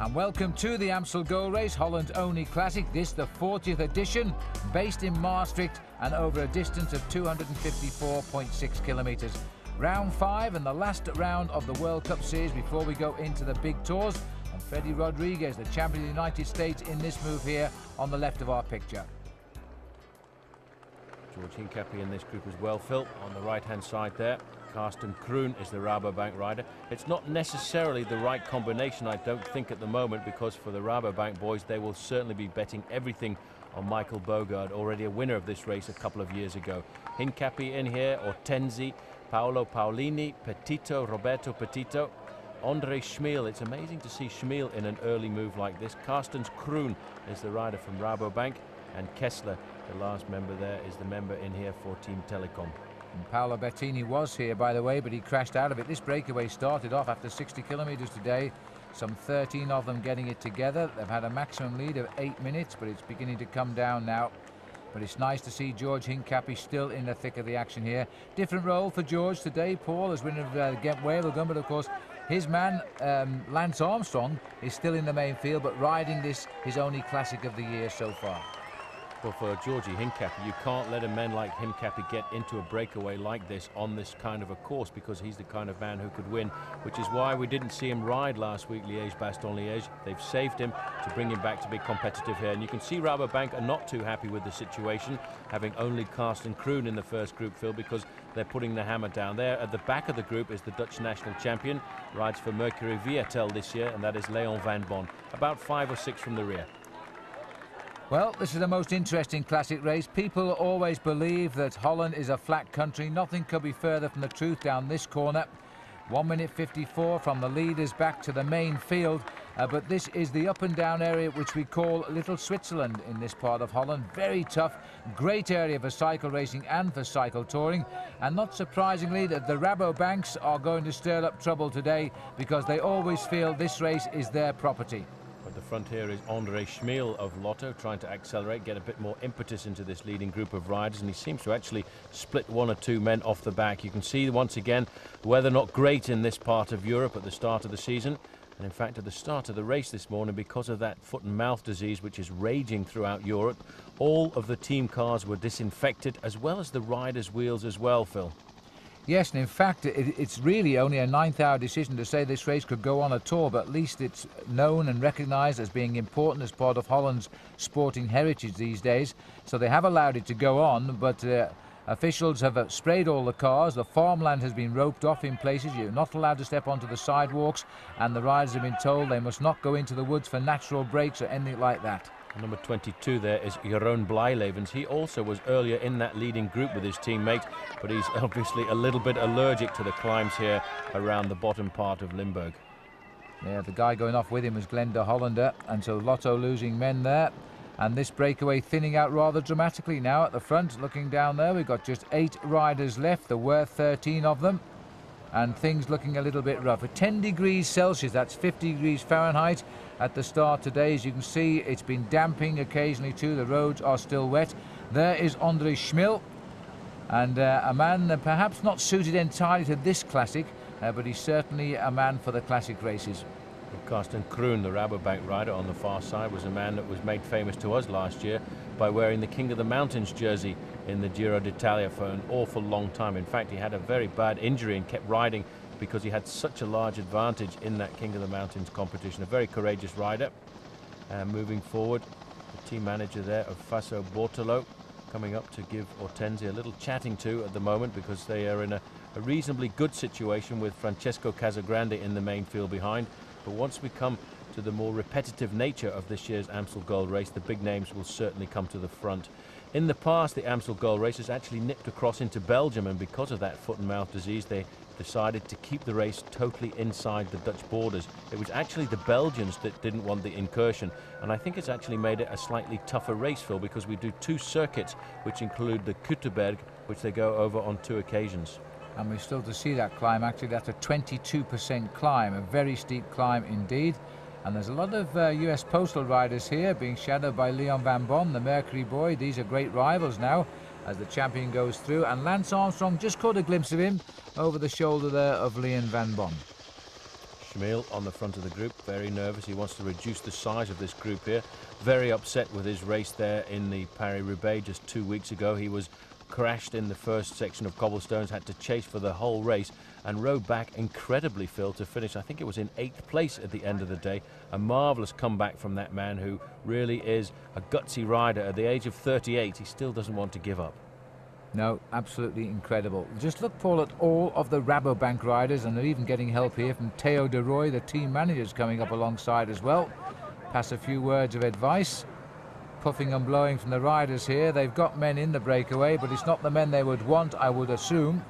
And welcome to the Amstel Gold Race, Holland's only classic. This the 40th edition, based in Maastricht and over a distance of 254.6 kilometres. Round 5 and the last round of the World Cup Series before we go into the big tours. And Freddie Rodriguez, the champion of the United States, in this move here on the left of our picture. George Hincapie in this group as well, Phil, on the right-hand side there. Karsten Kroon is the Rabobank rider. It's not necessarily the right combination, I don't think, at the moment, because for the Rabobank boys, they will certainly be betting everything on Michael Boogerd, already a winner of this race a couple of years ago. Hincapie in here, Ortenzi, Paolo Paolini, Petito, Roberto Petito, Andre Schmiel. It's amazing to see Schmiel in an early move like this. Karsten Kroon is the rider from Rabobank, and Kessler, the last member there, is the member in here for Team Telecom. And Paolo Bettini was here, by the way, but he crashed out of it. This breakaway started off after 60 kilometres today, some 13 of them getting it together. They've had a maximum lead of 8 minutes, but it's beginning to come down now. But it's nice to see George Hincapie still in the thick of the action here. Different role for George today, Paul, as winner of Ghent Wevelgem, but of course his man, Lance Armstrong, is still in the main field, but riding this, his only classic of the year so far. Well, for Georgie Hincapie, you can't let a man like Hincapie get into a breakaway like this on this kind of a course, because he's the kind of man who could win, which is why we didn't see him ride last week, Liège-Bastogne-Liège. They've saved him to bring him back to be competitive here. And you can see Rabobank are not too happy with the situation, having only Karsten Kroon in the first group, Phil, because they're putting the hammer down. There at the back of the group is the Dutch national champion, rides for Mercury Viatel this year, and that is Leon van Bon, about 5 or 6 from the rear. Well, this is the most interesting classic race. People always believe that Holland is a flat country. Nothing could be further from the truth down this corner. 1 minute 54 from the leaders back to the main field. But this is the up and down area which we call Little Switzerland in this part of Holland. Very tough, great area for cycle racing and for cycle touring. And not surprisingly, that the Rabobanks are going to stir up trouble today, because they always feel this race is their property. At the front here is Andre Schmiel of Lotto, trying to accelerate, get a bit more impetus into this leading group of riders, and he seems to actually split 1 or 2 men off the back. You can see once again the weather not great in this part of Europe at the start of the season, and in fact at the start of the race this morning, because of that foot and mouth disease which is raging throughout Europe, all of the team cars were disinfected, as well as the riders' wheels as well, Phil. Yes, and in fact, it's really only a 9th-hour decision to say this race could go on at all, but at least it's known and recognised as being important as part of Holland's sporting heritage these days. So they have allowed it to go on, but officials have sprayed all the cars. The farmland has been roped off in places. You're not allowed to step onto the sidewalks, and the riders have been told they must not go into the woods for natural breaks or anything like that. Number 22 there is Jeroen Blijlevens. He also was earlier in that leading group with his teammate, but he's obviously a little bit allergic to the climbs here around the bottom part of Limburg. Yeah, the guy going off with him was Glenn de Hollander, and so Lotto losing men there. And this breakaway thinning out rather dramatically now at the front. Looking down there, we've got just 8 riders left. There were 13 of them. And things looking a little bit rough. At 10 degrees Celsius, that's 50 degrees Fahrenheit at the start today. As you can see, it's been damping occasionally too. The roads are still wet. There is Andre Schmiel, and a man perhaps not suited entirely to this classic, but he's certainly a man for the classic races. Karsten Kroon, the Rabobank rider on the far side, was a man that was made famous to us last year by wearing the King of the Mountains jersey in the Giro d'Italia for an awful long time. In fact, he had a very bad injury and kept riding because he had such a large advantage in that King of the Mountains competition. A very courageous rider. Moving forward, the team manager there of Faso Bortolo coming up to give Ortenzi a little chatting to at the moment, because they are in a reasonably good situation with Francesco Casagrande in the main field behind. But once we come to the more repetitive nature of this year's Amstel Gold Race, the big names will certainly come to the front. In the past, the Amstel Gold Race has actually nipped across into Belgium, and because of that foot and mouth disease, they decided to keep the race totally inside the Dutch borders. It was actually the Belgians that didn't want the incursion, and I think it's actually made it a slightly tougher race, Phil, because we do 2 circuits, which include the Kutenberg, which they go over on 2 occasions. And we're still to see that climb. Actually, that's a 22% climb, a very steep climb indeed. And there's a lot of US Postal riders here being shadowed by Leon van Bon, the Mercury boy. These are great rivals now as the champion goes through. And Lance Armstrong just caught a glimpse of him over the shoulder there of Leon van Bon. Schmiel on the front of the group, very nervous. He wants to reduce the size of this group here. Very upset with his race there in the Paris-Roubaix just 2 weeks ago. He was crashed in the first section of cobblestones, had to chase for the whole race and rode back incredibly, Phil, to finish. I think it was in 8th place at the end of the day. A marvellous comeback from that man who really is a gutsy rider. At the age of 38, he still doesn't want to give up. No, absolutely incredible. Just look, Paul, at all of the Rabobank riders, and they're even getting help here from Theo de Roy, the team manager's coming up alongside as well. Pass a few words of advice. Puffing and blowing from the riders here. They've got men in the breakaway, but it's not the men they would want, I would assume.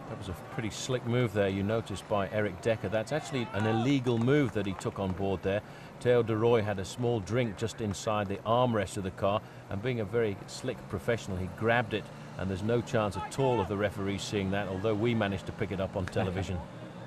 That was a pretty slick move there, you noticed, by Erik Dekker. That's actually an illegal move that he took on board there. Theo de Roy had a small drink just inside the armrest of the car, and being a very slick professional, he grabbed it, and there's no chance at all of the referee seeing that, although we managed to pick it up on television.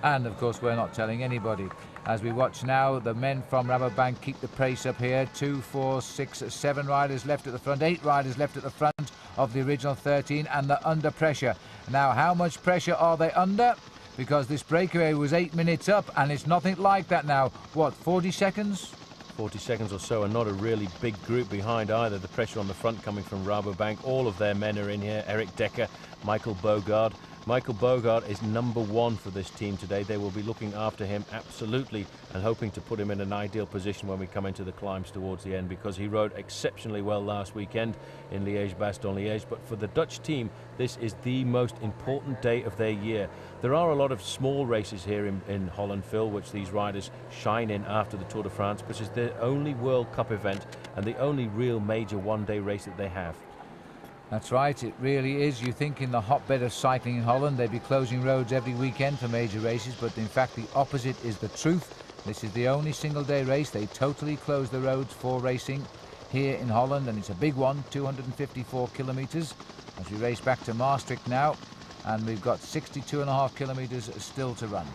And of course we're not telling anybody. As we watch now, the men from Rabobank keep the pace up here. 2, 4, 6, 7 riders left at the front, 8 riders left at the front of the original 13, and they're under pressure. Now, how much pressure are they under? Because this breakaway was 8 minutes up, and it's nothing like that now. What, 40 seconds? 40 seconds or so, and not a really big group behind either. The pressure on the front coming from Rabobank. All of their men are in here. Erik Dekker, Michael Boogerd. Michael Boogerd is #1 for this team today. They will be looking after him absolutely and hoping to put him in an ideal position when we come into the climbs towards the end, because he rode exceptionally well last weekend in Liège-Bastogne-Liège. But for the Dutch team, this is the most important day of their year. There are a lot of small races here in Holland, Phil, which these riders shine in after the Tour de France, which is their only World Cup event and the only real major one-day race that they have. That's right, it really is. You think in the hotbed of cycling in Holland they'd be closing roads every weekend for major races, but in fact the opposite is the truth. This is the only single-day race. They totally close the roads for racing here in Holland, and it's a big one, 254 kilometres. As we race back to Maastricht now, and we've got 62.5 kilometres still to run.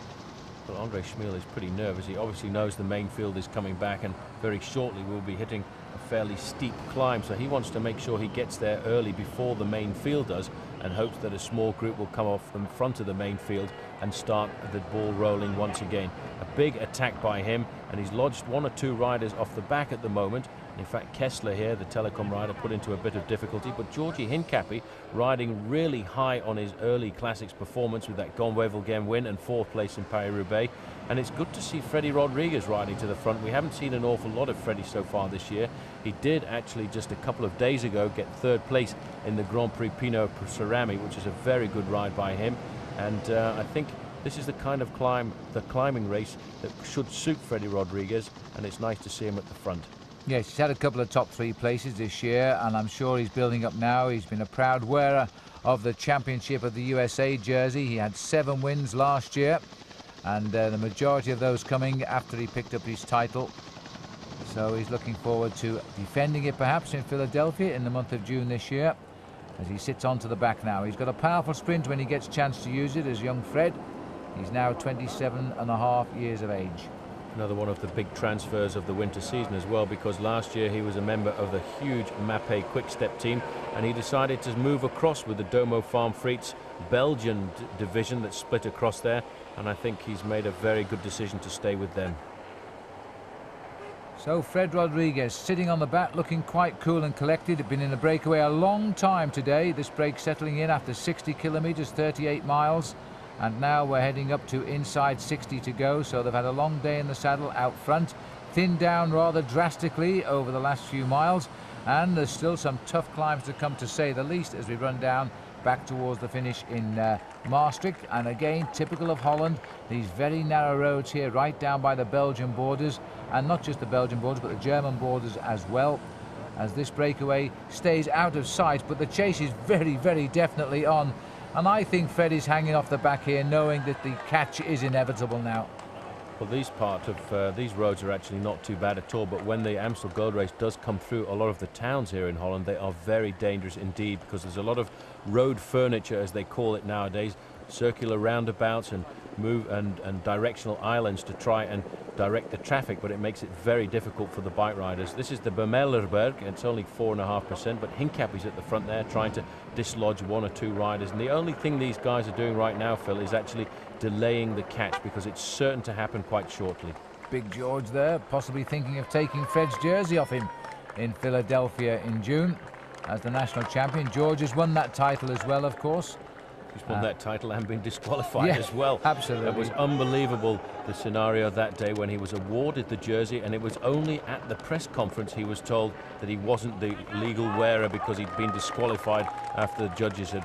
Well, Andre Schmiel is pretty nervous. He obviously knows the main field is coming back, and very shortly we'll be hitting a fairly steep climb, so he wants to make sure he gets there early before the main field does, and hopes that a small group will come off in front of the main field and start the ball rolling once again. A big attack by him, and he's lodged 1 or 2 riders off the back at the moment. In fact, Kessler here, the telecom rider, put into a bit of difficulty, but Georgie Hincapie riding really high on his early classics performance with that Gonwevelgem win and 4th place in Paris-Roubaix. And it's good to see Freddie Rodriguez riding to the front. We haven't seen an awful lot of Freddie so far this year. He did actually just a couple of days ago get 3rd place in the Grand Prix Pinot Cerami, which is a very good ride by him. And I think this is the kind of climbing race that should suit Freddie Rodriguez, and it's nice to see him at the front. Yes, he's had a couple of top 3 places this year, and I'm sure he's building up now. He's been a proud wearer of the Championship of the USA jersey. He had 7 wins last year, and the majority of those coming after he picked up his title. So he's looking forward to defending it perhaps in Philadelphia in the month of June this year, as he sits onto the back now. He's got a powerful sprint when he gets a chance to use it, as young Fred. He's now 27.5 years of age. Another one of the big transfers of the winter season as well, because last year he was a member of the huge Mapei quick-step team, and he decided to move across with the Domo Farm Frites Belgian division that split across there, and I think he's made a very good decision to stay with them. So Fred Rodriguez sitting on the back, looking quite cool and collected. He'd been in the breakaway a long time today. This break settling in after 60 kilometres, 38 miles. And now we're heading up to inside 60 to go, so they've had a long day in the saddle out front, thinned down rather drastically over the last few miles, and there's still some tough climbs to come, to say the least, as we run down back towards the finish in Maastricht. And again, typical of Holland, these very narrow roads here right down by the Belgian borders, and not just the Belgian borders but the German borders as well, as this breakaway stays out of sight, but the chase is very, very definitely on. And I think Fred is hanging off the back here, knowing that the catch is inevitable now. Well, these roads are actually not too bad at all, but when the Amstel Gold Race does come through a lot of the towns here in Holland, they are very dangerous indeed, because there's a lot of road furniture, as they call it nowadays, circular roundabouts and move and directional islands to try and direct the traffic, but it makes it very difficult for the bike riders. This is the Bemellerberg, it's only 4.5%, but Hincapie's at the front there trying to dislodge 1 or 2 riders, and the only thing these guys are doing right now, Phil, is actually delaying the catch because it's certain to happen quite shortly. Big George there, possibly thinking of taking Fred's jersey off him in Philadelphia in June as the national champion. George has won that title as well, of course. He's won that title and been disqualified as well. Absolutely. It was unbelievable, the scenario that day when he was awarded the jersey, and it was only at the press conference he was told that he wasn't the legal wearer because he'd been disqualified after the judges had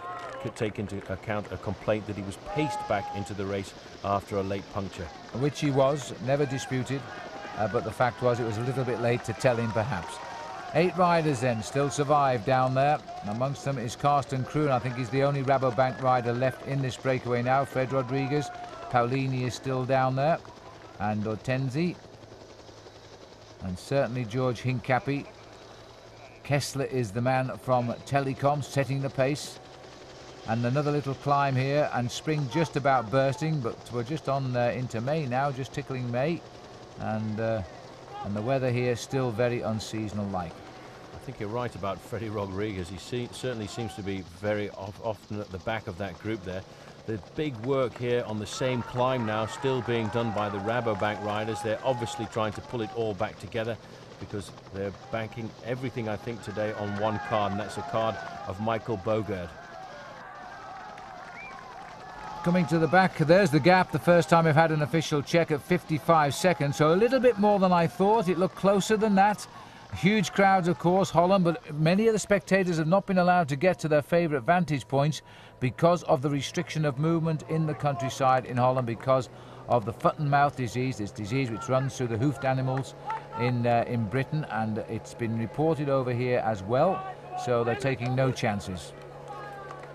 taken into account a complaint that he was paced back into the race after a late puncture. Which he was, never disputed, but the fact was it was a little bit late to tell him perhaps. 8 riders then still survive down there. Amongst them is Carsten Kroon. I think he's the only Rabobank rider left in this breakaway now. Fred Rodriguez, Paulini is still down there, and Ortenzi, and certainly George Hincapie. Kessler is the man from Telecom setting the pace. And another little climb here, and spring just about bursting, but we're just on into May now, just tickling May, and the weather here is still very unseasonal-like. I think you're right about Freddie Rodriguez. He certainly seems to be very often at the back of that group there. The big work here on the same climb now still being done by the Rabobank riders. They're obviously trying to pull it all back together because they're banking everything, I think, today on one card, and that's a card of Michael Boogerd. Coming to the back, there's the gap. The first time we've had an official check at 55 seconds, so a little bit more than I thought. It looked closer than that. Huge crowds, of course, Holland, but many of the spectators have not been allowed to get to their favourite vantage points because of the restriction of movement in the countryside in Holland because of the foot and mouth disease, this disease which runs through the hoofed animals in Britain, and it's been reported over here as well, so they're taking no chances.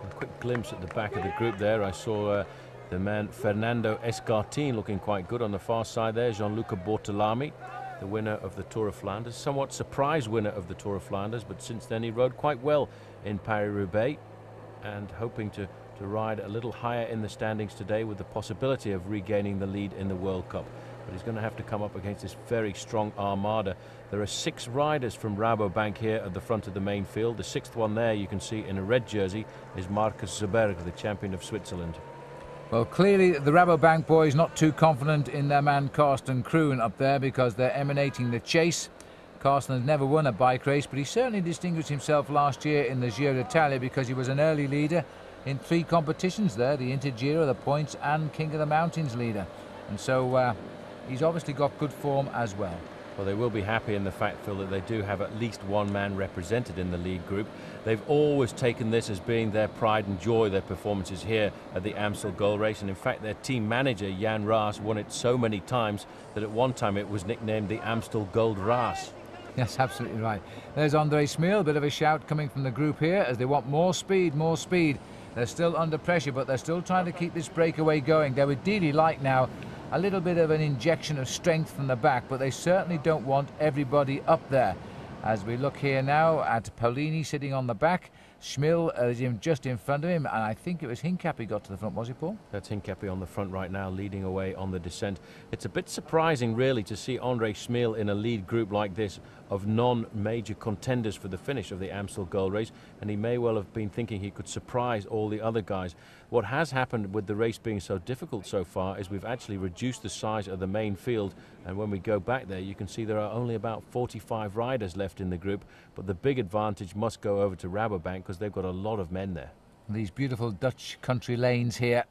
A quick glimpse at the back of the group there. I saw the man Fernando Escartin looking quite good on the far side there. Gianluca Bortolami, the winner of the Tour of Flanders, somewhat surprise winner of the Tour of Flanders, but since then he rode quite well in Paris-Roubaix and hoping to ride a little higher in the standings today with the possibility of regaining the lead in the World Cup. But he's going to have to come up against this very strong armada. There are 6 riders from Rabobank here at the front of the main field. The 6th one there you can see in a red jersey is Markus Zberg, the champion of Switzerland. Well, clearly the Rabobank boys not too confident in their man Carsten Kroon up there because they're emanating the chase. Carsten has never won a bike race, but he certainly distinguished himself last year in the Giro d'Italia because he was an early leader in 3 competitions there, the Intergiro, the Points and King of the Mountains leader. And so he's obviously got good form as well. Well, they will be happy in the fact, Phil, that they do have at least one man represented in the lead group. They've always taken this as being their pride and joy, their performances here at the Amstel Gold Race. And in fact, their team manager, Jan Raas, won it so many times that at one time it was nicknamed the Amstel Gold Raas. Yes, absolutely right. There's Andre Smeel, a bit of a shout coming from the group here as they want more speed, more speed. They're still under pressure, but they're still trying to keep this breakaway going. They would really like now a little bit of an injection of strength from the back, but they certainly don't want everybody up there. As we look here now at Paulini sitting on the back, Smil is just in front of him, and I think it was Hincapie got to the front, was it, Paul? That's Hincapie on the front right now, leading away on the descent. It's a bit surprising, really, to see Andre Smil in a lead group like this of non-major contenders for the finish of the Amstel Gold Race, and he may well have been thinking he could surprise all the other guys. What has happened with the race being so difficult so far is we've actually reduced the size of the main field, and when we go back there you can see there are only about 45 riders left in the group, but the big advantage must go over to Rabobank because they've got a lot of men there. These beautiful Dutch country lanes here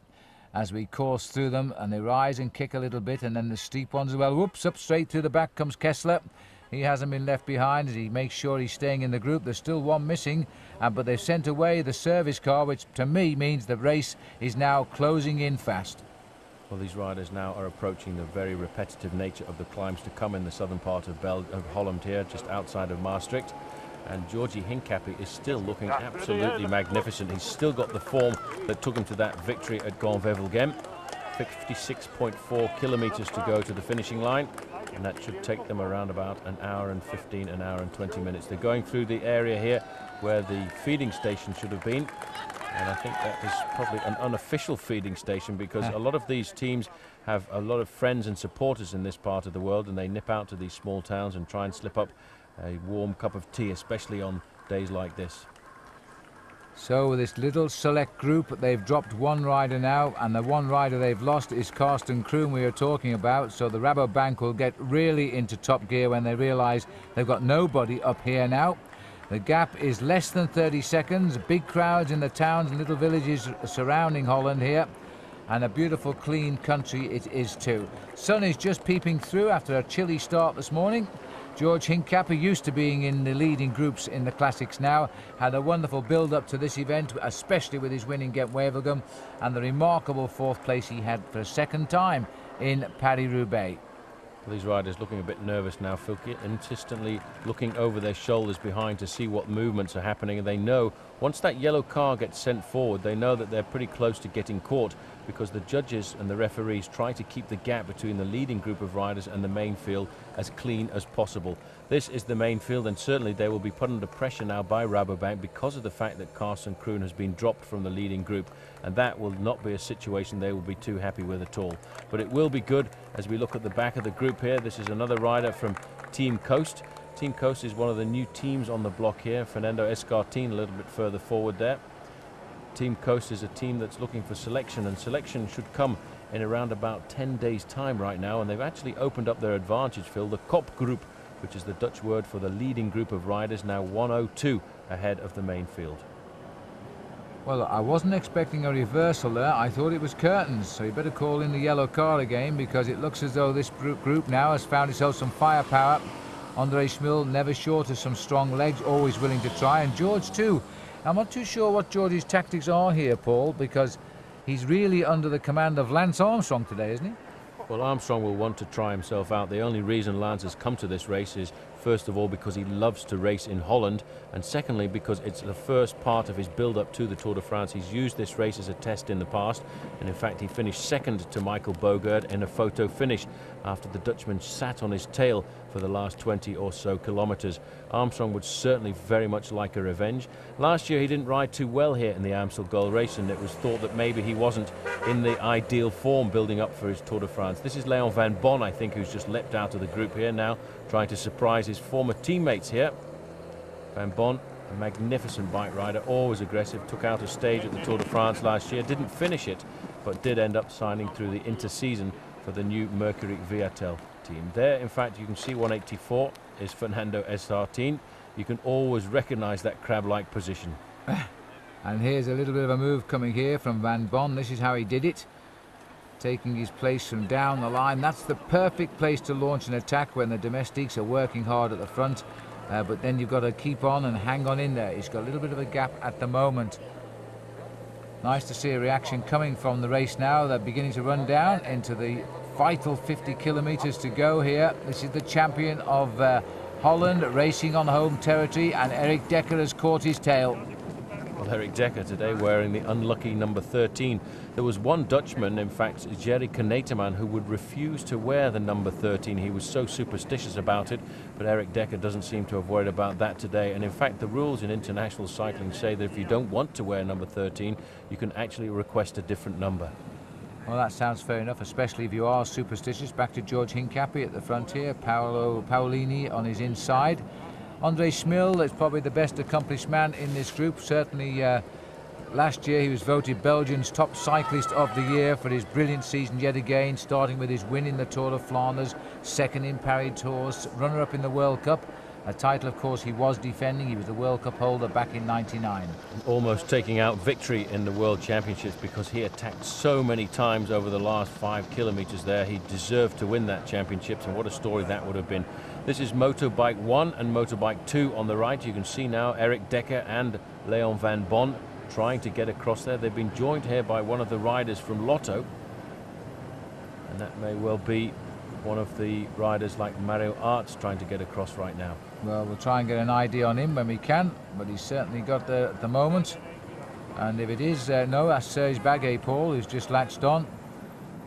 as we course through them, and they rise and kick a little bit, and then the steep ones as well. Whoops, up straight through the back comes Kessler. He hasn't been left behind as he makes sure he's staying in the group. There's still one missing, but they've sent away the service car, which to me means the race is now closing in fast. Well, these riders now are approaching the very repetitive nature of the climbs to come in the southern part of Holland here, just outside of Maastricht. And Georgie Hincapie is still looking absolutely magnificent. He's still got the form that took him to that victory at Gont-Wevelgem. 56.4 kilometers to go to the finishing line, and that should take them around about an hour and 15, an hour and 20 minutes. They're going through the area here where the feeding station should have been, And I think that is probably an unofficial feeding station, because a lot of these teams have a lot of friends and supporters in this part of the world, and they nip out to these small towns and try and slip up a warm cup of tea, especially on days like this. So this little select group, they've dropped one rider now, and the one rider they've lost is Karsten Kroon we were talking about. So the Rabobank will get really into top gear when they realise they've got nobody up here now. The gap is less than 30 seconds. Big crowds in the towns and little villages surrounding Holland here. And a beautiful clean country it is too. Sun is just peeping through after a chilly start this morning. George Hincapie, used to being in the leading groups in the classics now, had a wonderful build-up to this event, especially with his win in Gent-Wevelgem and the remarkable fourth place he had for a second time in Paris-Roubaix. These riders looking a bit nervous now, Filke, insistently looking over their shoulders behind to see what movements are happening, and they know once that yellow car gets sent forward, they know that they're pretty close to getting caught, because the judges and the referees try to keep the gap between the leading group of riders and the main field as clean as possible. This is the main field, and certainly they will be put under pressure now by Rabobank because of the fact that Karsten Kroon has been dropped from the leading group, and that will not be a situation they will be too happy with at all. But it will be good as we look at the back of the group here. This is another rider from Team Coast. Team Coast is one of the new teams on the block here. Fernando Escartin a little bit further forward there. Team Coast is a team that's looking for selection, and selection should come in around about 10 days time right now, and they've actually opened up their advantage field. The Kop group, which is the Dutch word for the leading group of riders, now 102 ahead of the main field. Well, I wasn't expecting a reversal there. I thought it was curtains, so you better call in the yellow car again, because it looks as though this group now has found itself some firepower. Andre Schmil never short of some strong legs, always willing to try, and George too. I'm not too sure what George's tactics are here, Paul, because he's really under the command of Lance Armstrong today, isn't he? Well, Armstrong will want to try himself out. The only reason Lance has come to this race is, first of all, because he loves to race in Holland, and secondly, because it's the first part of his build-up to the Tour de France. He's used this race as a test in the past, and in fact he finished second to Michael Boogerd in a photo finish after the Dutchman sat on his tail for the last 20 or so kilometres. Armstrong would certainly very much like a revenge. Last year he didn't ride too well here in the Amstel Gold Race, and it was thought that maybe he wasn't in the ideal form building up for his Tour de France. This is Leon van Bon, I think, who's just leapt out of the group here now, trying to surprise his former teammates here. Van Bon, a magnificent bike rider, always aggressive, took out a stage at the Tour de France last year, didn't finish it, but did end up signing through the inter-season for the new Mercury Viatel team. There, in fact, you can see 184 is Fernando Escartin. You can always recognize that crab-like position. And here's a little bit of a move coming here from Van Bon. This is how he did it, taking his place from down the line. That's the perfect place to launch an attack when the domestiques are working hard at the front, but then you've got to keep on and hang on in there. He's got a little bit of a gap at the moment. Nice to see a reaction coming from the race now. They're beginning to run down into the vital 50 kilometres to go here. This is the champion of Holland racing on home territory, and Erik Dekker has caught his tail. Well, Erik Dekker today wearing the unlucky number 13. There was one Dutchman, in fact, Jerry Kneteman, who would refuse to wear the number 13. He was so superstitious about it, but Erik Dekker doesn't seem to have worried about that today. And in fact, the rules in international cycling say that if you don't want to wear number 13, you can actually request a different number. Well, that sounds fair enough, especially if you are superstitious. Back to George Hincapie at the front here, Paolo Paolini on his inside. Andre Schmil is probably the best accomplished man in this group. Certainly last year he was voted Belgium's top cyclist of the year for his brilliant season yet again, starting with his win in the Tour de Flanders, second in Paris Tours, runner-up in the World Cup. A title, of course, he was defending. He was the World Cup holder back in '99. Almost taking out victory in the World Championships because he attacked so many times over the last 5 kilometres there. He deserved to win that championships, and what a story that would have been. This is Motorbike 1 and Motorbike 2 on the right. You can see now Erik Dekker and Leon van Bon trying to get across there. They've been joined here by one of the riders from Lotto, and that may well be one of the riders like Mario Arts trying to get across right now. Well, we'll try and get an idea on him when we can, but he's certainly got there at the moment. And if it is, no, that's Serge Baguet, Paul, who's just latched on.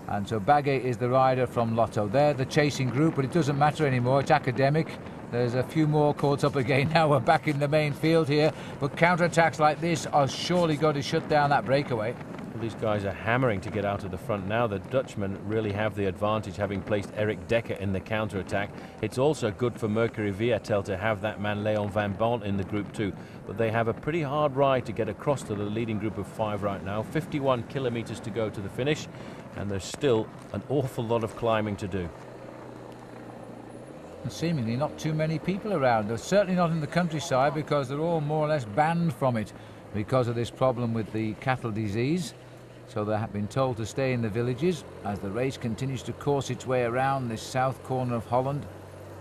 And so Baguet is the rider from Lotto. They're the chasing group, but it doesn't matter anymore. It's academic. There's a few more caught up again. Now we're back in the main field here, but counter-attacks like this are surely going to shut down that breakaway. Well, these guys are hammering to get out of the front now. The Dutchmen really have the advantage, having placed Erik Dekker in the counter-attack. It's also good for Mercury Viatel to have that man Leon Van Bon in the group too. But they have a pretty hard ride to get across to the leading group of 5 right now. 51 kilometers to go to the finish, and there's still an awful lot of climbing to do. And seemingly not too many people around. They're certainly not in the countryside, because they're all more or less banned from it because of this problem with the cattle disease. So they have been told to stay in the villages as the race continues to course its way around this south corner of Holland.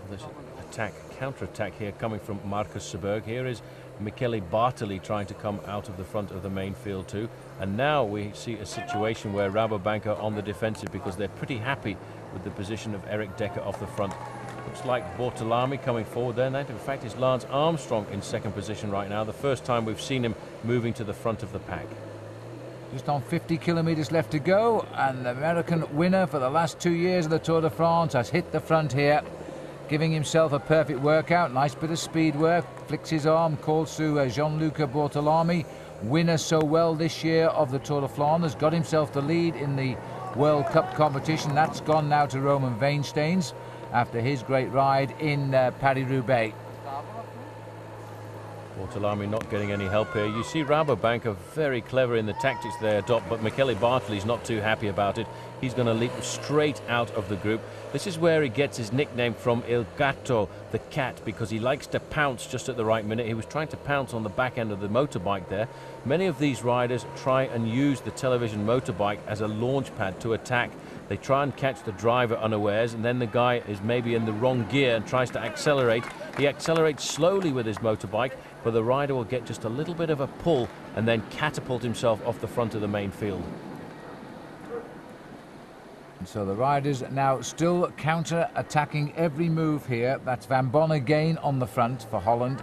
There's attack, counter-attack here coming from Markus Zberg. Here is Michele Bartoli trying to come out of the front of the main field too. And now we see a situation where Rabobank are on the defensive because they're pretty happy with the position of Erik Dekker off the front. Looks like Bartolami coming forward there. That in fact is Lance Armstrong in second position right now. The first time we've seen him moving to the front of the pack. Just on 50 kilometres left to go, and the American winner for the last 2 years of the Tour de France has hit the front here, giving himself a perfect workout. Nice bit of speed work, flicks his arm, calls to Gianluca Bartolami, winner so well this year of the Tour de Flanders, got himself the lead in the World Cup competition. That's gone now to Roman Weinsteins after his great ride in Paris-Roubaix. Bartolami not getting any help here. You see Rabobank are very clever in the tactics they adopt, but Michele Bartoli's not too happy about it. He's going to leap straight out of the group. This is where he gets his nickname from, Il Gatto, the cat, because he likes to pounce just at the right minute. He was trying to pounce on the back end of the motorbike there. Many of these riders try and use the television motorbike as a launch pad to attack. They try and catch the driver unawares, and then the guy is maybe in the wrong gear and tries to accelerate. He accelerates slowly with his motorbike, but the rider will get just a little bit of a pull and then catapult himself off the front of the main field. And so the riders now still counter-attacking every move here. That's Van Bon again on the front for Holland.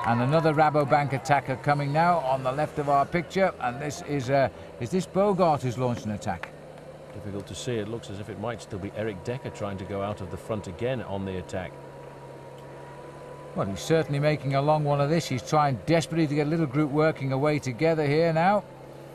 And another Rabobank attacker coming now on the left of our picture. And this is this Boogerd who's launched an attack? Difficult to see. It looks as if it might still be Erik Dekker trying to go out of the front again on the attack. Well, he's certainly making a long one of this. He's trying desperately to get a little group working away together here now.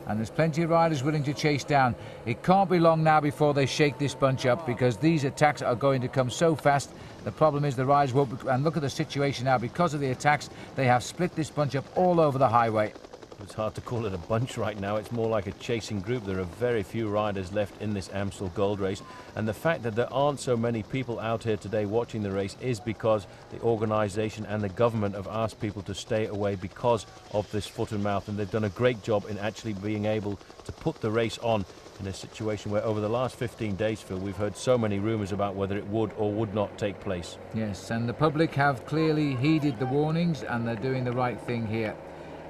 And there's plenty of riders willing to chase down. It can't be long now before they shake this bunch up, because these attacks are going to come so fast. The problem is the riders won't. And look at the situation now. Because of the attacks, they have split this bunch up all over the highway. It's hard to call it a bunch right now. It's more like a chasing group. There are very few riders left in this Amstel Gold Race, and the fact that there aren't so many people out here today watching the race is because the organisation and the government have asked people to stay away because of this foot and mouth, and they've done a great job in actually being able to put the race on in a situation where over the last 15 days, Phil, we've heard so many rumours about whether it would or would not take place. Yes, and the public have clearly heeded the warnings, and they're doing the right thing here.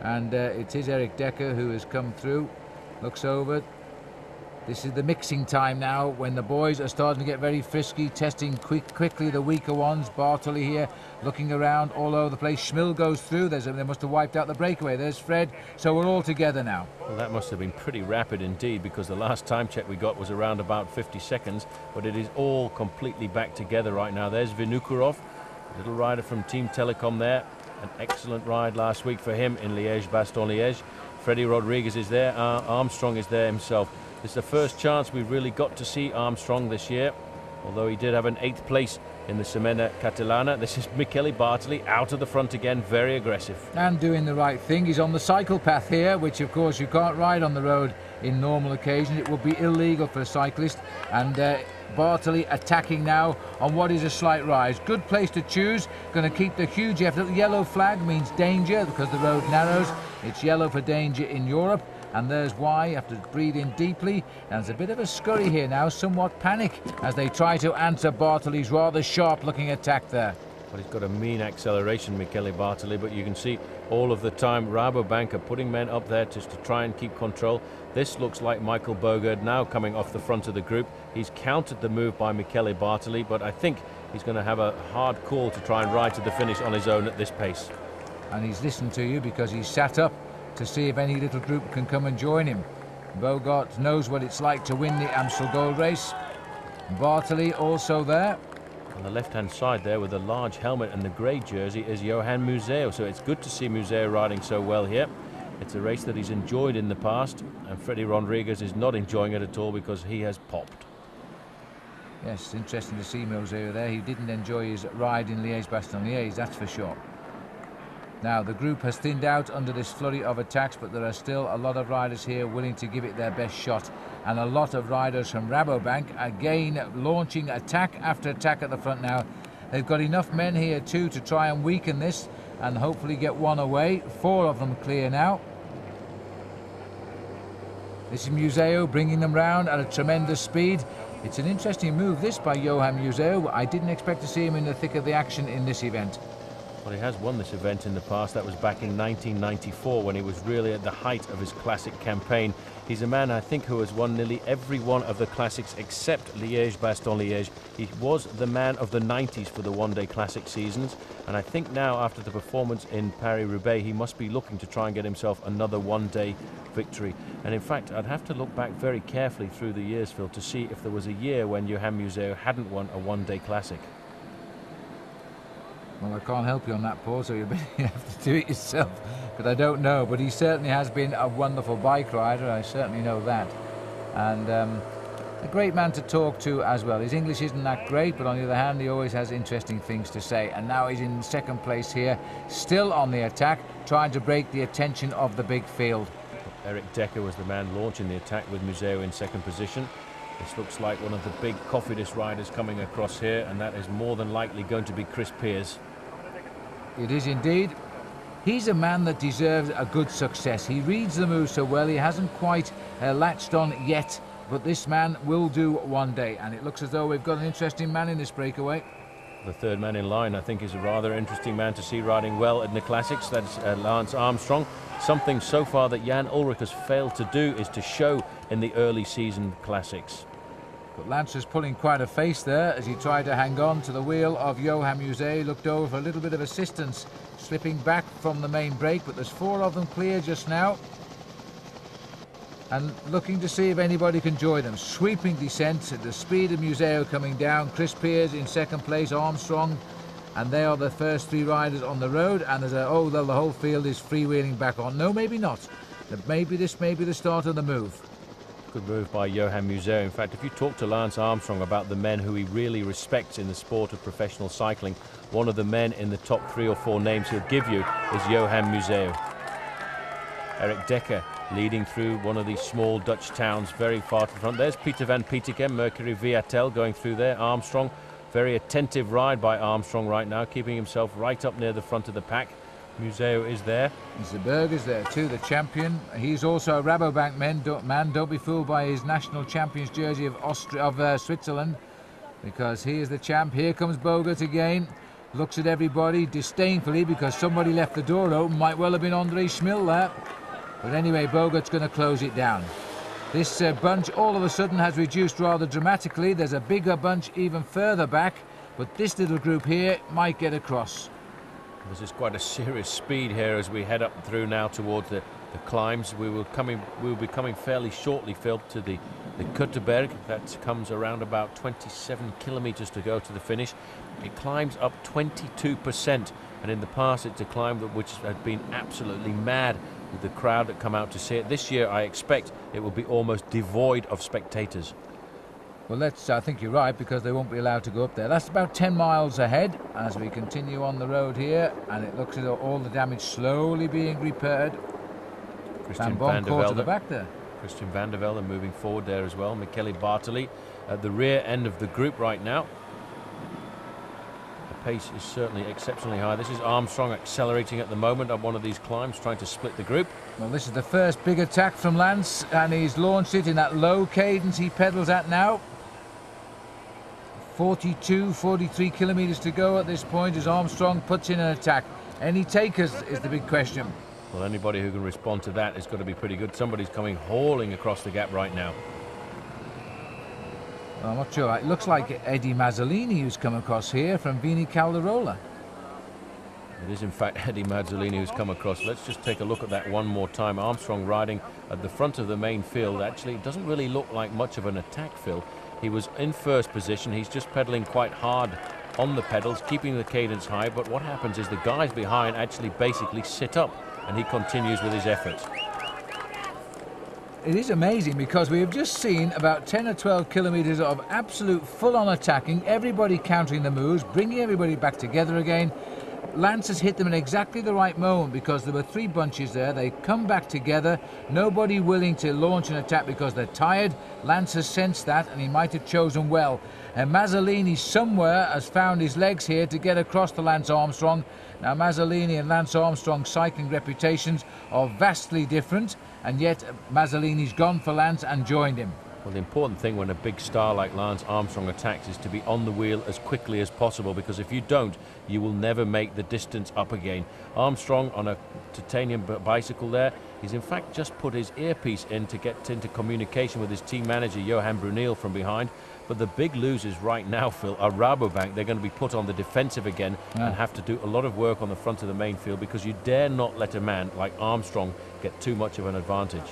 And it is Erik Dekker who has come through, looks over. This is the mixing time now, when the boys are starting to get very frisky, testing quickly the weaker ones. Bartoli here looking around all over the place. Schmill goes through. They must have wiped out the breakaway. There's Fred. So we're all together now. Well, that must have been pretty rapid indeed, because the last time check we got was around about 50 seconds, but it is all completely back together right now. There's Vinokurov, little rider from Team Telecom there. An excellent ride last week for him in Liège-Bastogne-Liège. Freddie Rodriguez is there. Armstrong is there himself. It's the first chance we've really got to see Armstrong this year, although he did have an 8th place in the Semana Catalana. This is Michele Bartoli out of the front again, very aggressive. And doing the right thing. He's on the cycle path here, which of course you can't ride on the road in normal occasions. It would be illegal for a cyclist. And Bartoli attacking now on what is a slight rise. Good place to choose. Going to keep the huge effort. The yellow flag means danger because the road narrows. It's yellow for danger in Europe. And there's why. You have to breathe in deeply. And there's a bit of a scurry here now, somewhat panic, as they try to answer Bartoli's rather sharp-looking attack there. Well, he's got a mean acceleration, Michele Bartoli, but you can see all of the time Rabobank are putting men up there just to try and keep control. This looks like Michael Boogerd now coming off the front of the group. He's countered the move by Michele Bartoli, but I think he's going to have a hard call to try and ride to the finish on his own at this pace. And he's listened to you because he's sat up to see if any little group can come and join him. Boogerd knows what it's like to win the Amstel Gold Race. Bartoli also there. On the left-hand side there with the large helmet and the grey jersey is Johan Museeuw. So it's good to see Museeuw riding so well here. It's a race that he's enjoyed in the past, and Freddie Rodriguez is not enjoying it at all because he has popped. Yes, it's interesting to see Museeuw there. He didn't enjoy his ride in Liège-Bastogne-Liège, that's for sure. Now, the group has thinned out under this flurry of attacks, but there are still a lot of riders here willing to give it their best shot. And a lot of riders from Rabobank, again, launching attack after attack at the front now. They've got enough men here, too, to try and weaken this and hopefully get one away. 4 of them clear now. This is Museeuw bringing them round at a tremendous speed. It's an interesting move, this, by Johan Museeuw. I didn't expect to see him in the thick of the action in this event. Well, he has won this event in the past. That was back in 1994 when he was really at the height of his classic campaign. He's a man, I think, who has won nearly every one of the classics except Liège-Bastogne-Liège. He was the man of the 90s for the one-day classic seasons. And I think now, after the performance in Paris-Roubaix, he must be looking to try and get himself another one-day victory. And in fact, I'd have to look back very carefully through the years, Phil, to see if there was a year when Johan Museeuw hadn't won a one-day classic. Well, I can't help you on that, Paul, so you have to do it yourself, because I don't know. But he certainly has been a wonderful bike rider, I certainly know that. And a great man to talk to as well. His English isn't that great, but on the other hand, he always has interesting things to say. And now he's in second place here, still on the attack, trying to break the attention of the big field. Erik Dekker was the man launching the attack with Museeuw in second position. This looks like one of the big Cofidis riders coming across here, and that is more than likely going to be Chris Peers. It is indeed. He's a man that deserves a good success. He reads the move so well. He hasn't quite latched on yet, but this man will do one day. And it looks as though we've got an interesting man in this breakaway. The third man in line, I think, is a rather interesting man to see riding well in the classics. That's Lance Armstrong. Something so far that Jan Ullrich has failed to do is to show in the early season classics. But Lance is pulling quite a face there as he tried to hang on to the wheel of Johan Museeuw. Looked over for a little bit of assistance, slipping back from the main break, but there's 4 of them clear just now. And looking to see if anybody can join them. Sweeping descent at the speed of Museeuw coming down. Chris Peers in second place, Armstrong. And they are the first 3 riders on the road. And there's the whole field is freewheeling back on. No, maybe not. Maybe this may be the start of the move. Good move by Johan Museeuw. In fact, if you talk to Lance Armstrong about the men who he really respects in the sport of professional cycling, one of the men in the top 3 or 4 names he'll give you is Johan Museeuw. Erik Dekker leading through one of these small Dutch towns very far to the front. There's Pieter van Petegem, Mercury Viatel going through there. Armstrong, very attentive ride by Armstrong right now, keeping himself right up near the front of the pack. Museeuw is there. Zberg is there too, the champion. He's also a Rabobank man. Don't be fooled by his national champions jersey of Switzerland, because he is the champ. Here comes Boogerd again. Looks at everybody disdainfully because somebody left the door open. Might well have been Andre Schmil there. But anyway, Boogerd's going to close it down. This bunch all of a sudden has reduced rather dramatically. There's a bigger bunch even further back, but this little group here might get across. This is quite a serious speed here as we head up through now towards the climbs. We will be coming fairly shortly, Phil, to the Zberg. That comes around about 27 kilometers to go to the finish. It climbs up 22%, and in the past it's a climb which has been absolutely mad with the crowd that come out to see it. This year I expect it will be almost devoid of spectators. Well, I think you're right, because they won't be allowed to go up there. That's about 10 miles ahead as we continue on the road here, and it looks as though all the damage slowly being repaired. Christian van der Velde to the back there. Christian van der Velde moving forward there as well. Michele Bartoli at the rear end of the group right now. The pace is certainly exceptionally high. This is Armstrong accelerating at the moment on one of these climbs, trying to split the group. Well, this is the first big attack from Lance, and he's launched it in that low cadence he pedals at now. 42, 43 kilometers to go at this point as Armstrong puts in an attack. Any takers is the big question. Well, anybody who can respond to that is going to be pretty good. Somebody's coming hauling across the gap right now. Well, I'm not sure. It looks like Eddy Mazzoleni who's come across here from Vini Calderola. It is in fact Eddy Mazzoleni who's come across. Let's just take a look at that one more time. Armstrong riding at the front of the main field. Actually, it doesn't really look like much of an attack, Phil. He was in first position. He's just pedaling quite hard on the pedals, keeping the cadence high, but what happens is the guys behind actually basically sit up, and he continues with his efforts. It is amazing because we have just seen about 10 or 12 kilometres of absolute full-on attacking, everybody countering the moves, bringing everybody back together again. Lance has hit them in exactly the right moment because there were 3 bunches there. They come back together, nobody willing to launch an attack because they're tired. Lance has sensed that, and he might have chosen well. And Mazzoleni somewhere has found his legs here to get across to Lance Armstrong. Now Mazzoleni and Lance Armstrong's cycling reputations are vastly different, and yet Mazzoleni's gone for Lance and joined him. Well, the important thing when a big star like Lance Armstrong attacks is to be on the wheel as quickly as possible, because if you don't, you will never make the distance up again. Armstrong on a titanium bicycle there, he's in fact just put his earpiece in to get into communication with his team manager Johan Bruneel from behind. But the big losers right now, Phil, are Rabobank. They're going to be put on the defensive again and have to do a lot of work on the front of the main field, because you dare not let a man like Armstrong get too much of an advantage.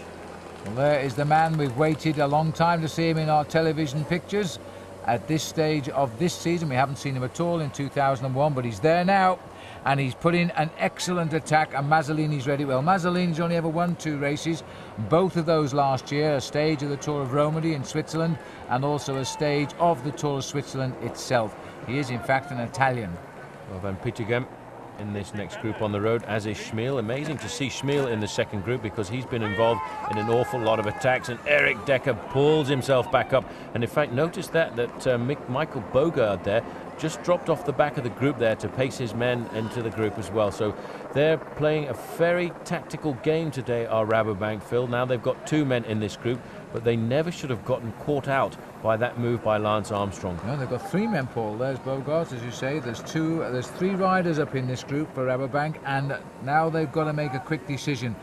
Well, there is the man we've waited a long time to see him in our television pictures. At this stage of this season, we haven't seen him at all in 2001, but he's there now, and he's put in an excellent attack, and Mazzoleni's ready. Well, Mazzoleni's only ever won 2 races, both of those last year, a stage of the Tour of Romandy in Switzerland, and also a stage of the Tour of Switzerland itself. He is, in fact, an Italian. Well, then Petegem in this next group on the road, as is Schmiel. Amazing to see Schmiel in the second group because he's been involved in an awful lot of attacks, and Erik Dekker pulls himself back up. And in fact, notice that Michael Boogerd there just dropped off the back of the group there to pace his men into the group as well. So they're playing a very tactical game today, our Rabobank, Phil. Now they've got 2 men in this group, but they never should have gotten caught out by that move by Lance Armstrong. No, they've got 3 men, Paul. There's Boogerd, as you say. There's 3 riders up in this group for Rabobank, and now they've got to make a quick decision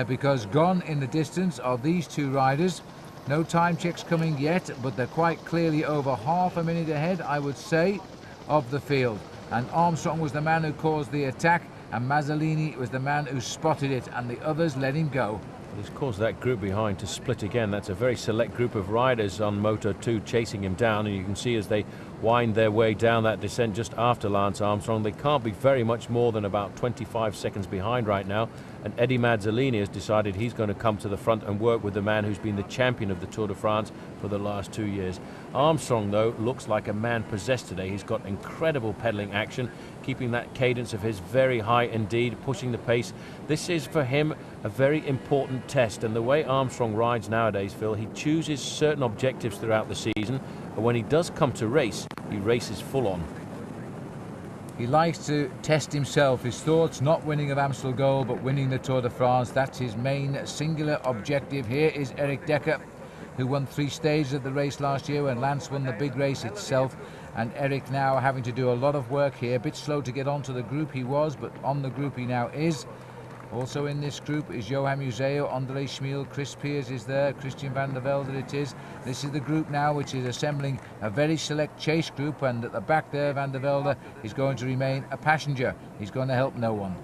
because gone in the distance are these 2 riders. No time checks coming yet, but they're quite clearly over half a minute ahead, I would say, of the field. And Armstrong was the man who caused the attack, and Mazzoleni was the man who spotted it, and the others let him go. He's caused that group behind to split again. That's a very select group of riders on Moto 2 chasing him down, and you can see as they wind their way down that descent just after Lance Armstrong, they can't be very much more than about 25 seconds behind right now. And Eddy Mazzoleni has decided he's going to come to the front and work with the man who's been the champion of the Tour de France for the last 2 years. Armstrong, though, looks like a man possessed today. He's got incredible pedaling action, keeping that cadence of his very high indeed, pushing the pace. This is for him a very important test, and the way Armstrong rides nowadays, Phil, he chooses certain objectives throughout the season, but when he does come to race, he races full on. He likes to test himself. His thoughts not winning of Amstel Gold, but winning the Tour de France. That's his main singular objective. Here is Erik Dekker, who won 3 stages of the race last year when Lance won the big race itself. And Erik now having to do a lot of work here. A bit slow to get onto the group he was, but on the group he now is. Also in this group is Johan Museeuw, André Schmiel, Chris Piers is there, Christian van der Velde it is. This is the group now which is assembling a very select chase group, and at the back there Van der Velde is going to remain a passenger. He's going to help no one.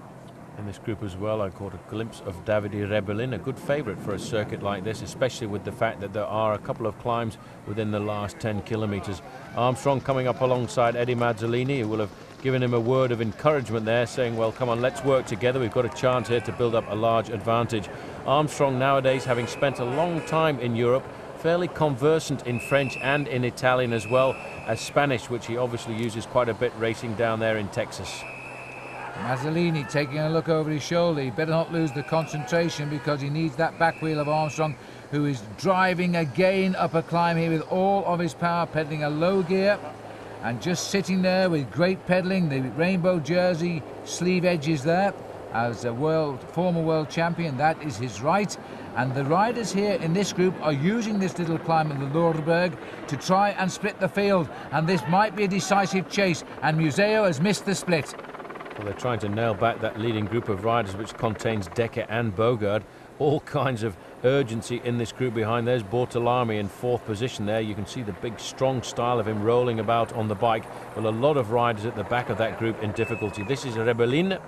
In this group as well, I caught a glimpse of Davide Rebellin, a good favourite for a circuit like this, especially with the fact that there are a couple of climbs within the last 10 kilometres. Armstrong coming up alongside Eddy Mazzoleni, who will have given him a word of encouragement there, saying, well, come on, let's work together. We've got a chance here to build up a large advantage. Armstrong nowadays, having spent a long time in Europe, fairly conversant in French and in Italian as well as Spanish, which he obviously uses quite a bit racing down there in Texas. Mazzoleni taking a look over his shoulder. He better not lose the concentration because he needs that back wheel of Armstrong, who is driving again up a climb here with all of his power, pedaling a low gear and just sitting there with great pedaling. The rainbow jersey sleeve edges there as a former world champion. That is his right. And the riders here in this group are using this little climb of the Lorberg to try and split the field. And this might be a decisive chase, and Museeuw has missed the split. Well, they're trying to nail back that leading group of riders, which contains Dekker and Boogerd. All kinds of urgency in this group behind. There's Bartoli in 4th position there. You can see the big strong style of him rolling about on the bike. Well, a lot of riders at the back of that group in difficulty. This is Rebellin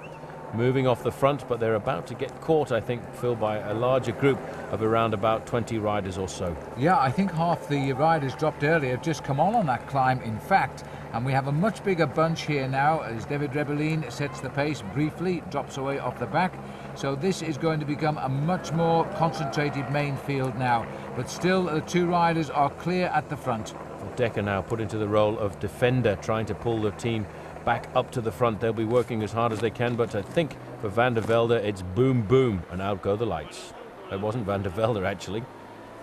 moving off the front, but they're about to get caught, I think, Phil, by a larger group of around about 20 riders or so. Yeah, I think half the riders dropped earlier have just come on that climb. In fact, And we have a much bigger bunch here now as David Rebellin sets the pace briefly, drops away off the back. So this is going to become a much more concentrated main field now. But still, the two riders are clear at the front. Dekker now put into the role of defender, trying to pull the team back up to the front. They'll be working as hard as they can, but I think for Van der Velde it's boom boom and out go the lights. It wasn't Van der Velde actually.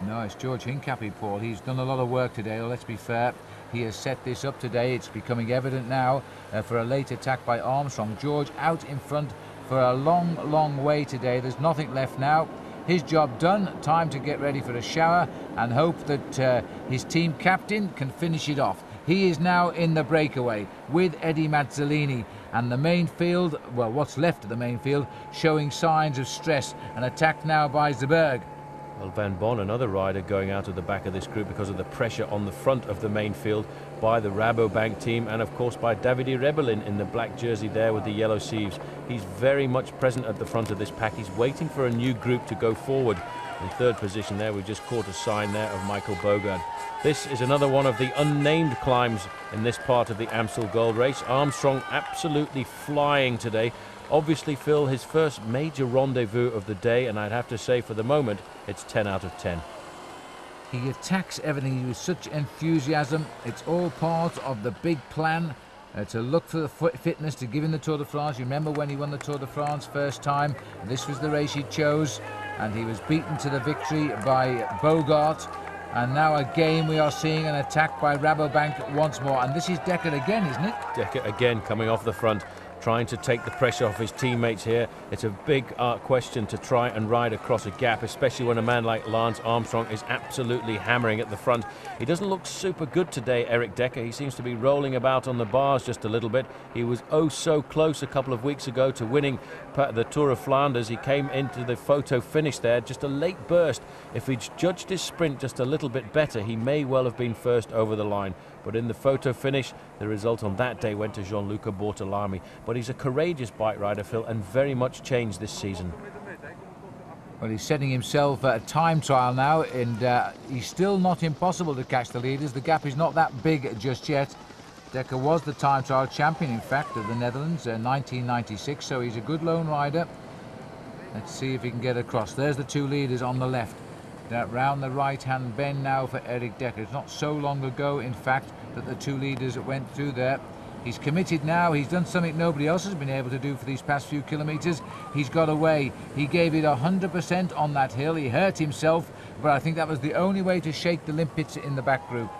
No, it's George Hincapie, Paul. He's done a lot of work today, let's be fair. He has set this up today. It's becoming evident now for a late attack by Armstrong. George out in front for a long way today. There's nothing left now. His job done. Time to get ready for a shower and hope that his team captain can finish it off. He is now in the breakaway with Eddy Mazzoleni, and the main field, well, what's left of the main field, showing signs of stress. An attack now by Zberg. Well, Van Bon, another rider going out of the back of this group because of the pressure on the front of the main field by the Rabobank team, and of course by Davide Rebellin in the black jersey there with the yellow sleeves. He's very much present at the front of this pack. He's waiting for a new group to go forward. In third position there, we just caught a sign there of Michael Boogerd. This is another one of the unnamed climbs in this part of the Amstel Gold Race. Armstrong absolutely flying today. Obviously, Phil, his first major rendezvous of the day, and I'd have to say for the moment it's 10 out of 10. He attacks everything with such enthusiasm. It's all part of the big plan to look for the fitness to give him the Tour de France. You remember when he won the Tour de France first time? This was the race he chose, and he was beaten to the victory by Boogerd. And now again we are seeing an attack by Rabobank once more. And this is Dekker again, isn't it? Dekker again coming off the front, trying to take the pressure off his teammates here. It's a big question to try and ride across a gap, especially when a man like Lance Armstrong is absolutely hammering at the front. He doesn't look super good today, Erik Dekker. He seems to be rolling about on the bars just a little bit. He was oh so close a couple of weeks ago to winning the Tour of Flanders. He came into the photo finish there, just a late burst. If he'd judged his sprint just a little bit better, he may well have been first over the line. But in the photo finish, the result on that day went to Gianluca Bortolami. But he's a courageous bike rider, Phil, and very much changed this season. Well, he's setting himself a time trial now, and he's still not impossible to catch the leaders. The gap is not that big just yet. Dekker was the time trial champion, in fact, of the Netherlands in 1996, so he's a good lone rider. Let's see if he can get across. There's the two leaders on the left. Round the right-hand bend now for Erik Dekker. It's not so long ago, in fact, that the two leaders went through there. He's committed now. He's done something nobody else has been able to do for these past few kilometres. He's got away. He gave it 100% on that hill. He hurt himself, but I think that was the only way to shake the limpets in the back group.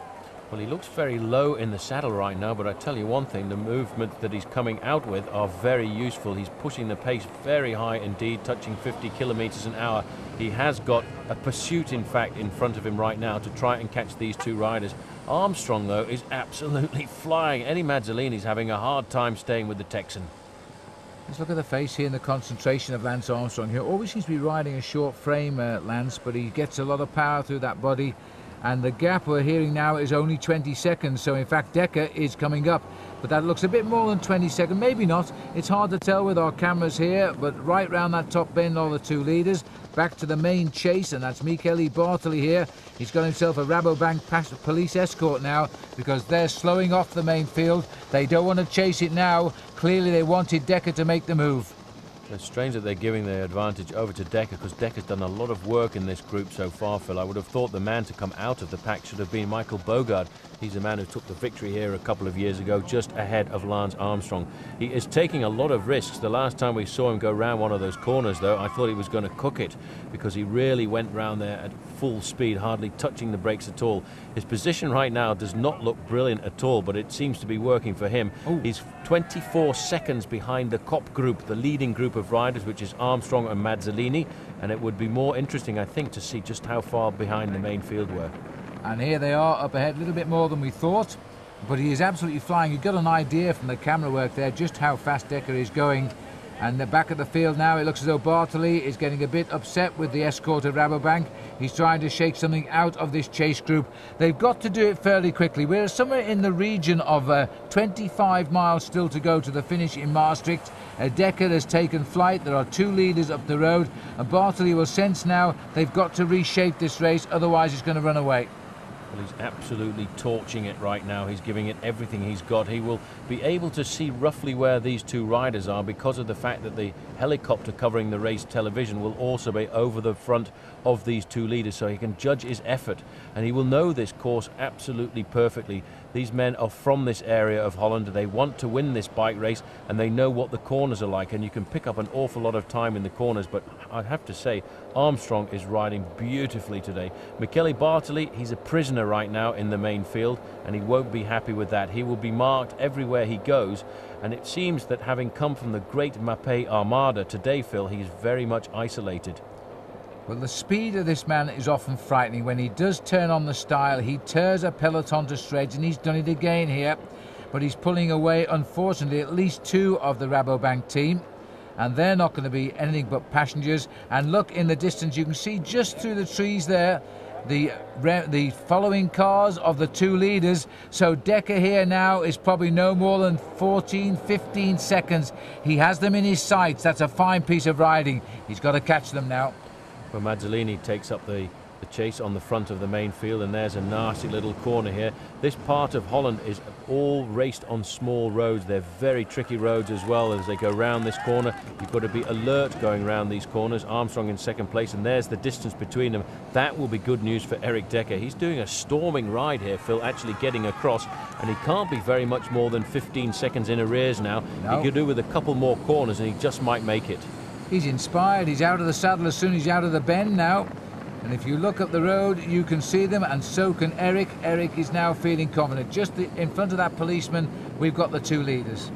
Well, he looks very low in the saddle right now, but I tell you one thing, the movement that he's coming out with are very useful. He's pushing the pace very high indeed, touching 50 kilometres an hour. He has got a pursuit, in fact, in front of him right now to try and catch these two riders. Armstrong, though, is absolutely flying. Eddy Mazzoleni's having a hard time staying with the Texan. Let's look at the face here and the concentration of Lance Armstrong here. Always seems to be riding a short frame, Lance, but he gets a lot of power through that body. And the gap we're hearing now is only 20 seconds. So, in fact, Dekker is coming up. But that looks a bit more than 20 seconds. Maybe not. It's hard to tell with our cameras here. But right round that top bend are the two leaders. Back to the main chase. And that's Michele Bartoli here. He's got himself a Rabobank police escort now, because they're slowing off the main field. They don't want to chase it now. Clearly, they wanted Dekker to make the move. It's strange that they're giving the advantage over to Dekker, because Dekker's done a lot of work in this group so far, Phil. I would have thought the man to come out of the pack should have been Michael Boogerd. He's the man who took the victory here a couple of years ago, just ahead of Lance Armstrong. He is taking a lot of risks. The last time we saw him go round one of those corners, though, I thought he was going to cook it, because he really went round there at full speed, hardly touching the brakes at all. His position right now does not look brilliant at all, but it seems to be working for him. Ooh. He's 24 seconds behind the Cop group, the leading group of riders, which is Armstrong and Mazzoleni, and it would be more interesting, I think, to see just how far behind the main field were. And here they are up ahead, a little bit more than we thought, but he is absolutely flying. You've got an idea from the camera work there just how fast Dekker is going. And the back of the field now, it looks as though Bartoli is getting a bit upset with the escort of Rabobank. He's trying to shake something out of this chase group. They've got to do it fairly quickly. We're somewhere in the region of 25 miles still to go to the finish in Maastricht. Dekker has taken flight. There are two leaders up the road, and Bartoli will sense now they've got to reshape this race, otherwise it's going to run away. Well, he's absolutely torching it right now. He's giving it everything he's got. He will be able to see roughly where these two riders are because of the fact that the helicopter covering the race television will also be over the front of these two leaders, so he can judge his effort, and he will know this course absolutely perfectly. These men are from this area of Holland. They want to win this bike race, and they know what the corners are like, and you can pick up an awful lot of time in the corners. But I have to say, Armstrong is riding beautifully today. Michele Bartoli, he's a prisoner right now in the main field, and he won't be happy with that. He will be marked everywhere he goes, and it seems that having come from the great Mapei Armada today, Phil, he's very much isolated. Well, the speed of this man is often frightening. When he does turn on the style, he tears a peloton to shreds, and he's done it again here. But he's pulling away, unfortunately, at least two of the Rabobank team, and they're not going to be anything but passengers. And look in the distance, you can see just through the trees there the following cars of the two leaders. So Dekker here now is probably no more than 14-15 seconds. He has them in his sights. That's a fine piece of riding. He's got to catch them now. Well, Mazzoleni takes up the chase on the front of the main field, and there's a nasty little corner here. This part of Holland is all raced on small roads. They're very tricky roads as well. As they go round this corner, you've got to be alert going round these corners. Armstrong in second place, and there's the distance between them. That will be good news for Erik Dekker. He's doing a storming ride here, Phil, actually getting across, and he can't be very much more than 15 seconds in arrears now. No. He could do with a couple more corners, and he just might make it. He's inspired. He's out of the saddle as soon as he's out of the bend now. And if you look up the road, you can see them, and so can Erik. Erik is now feeling confident. Just in front of that policeman, we've got the two leaders.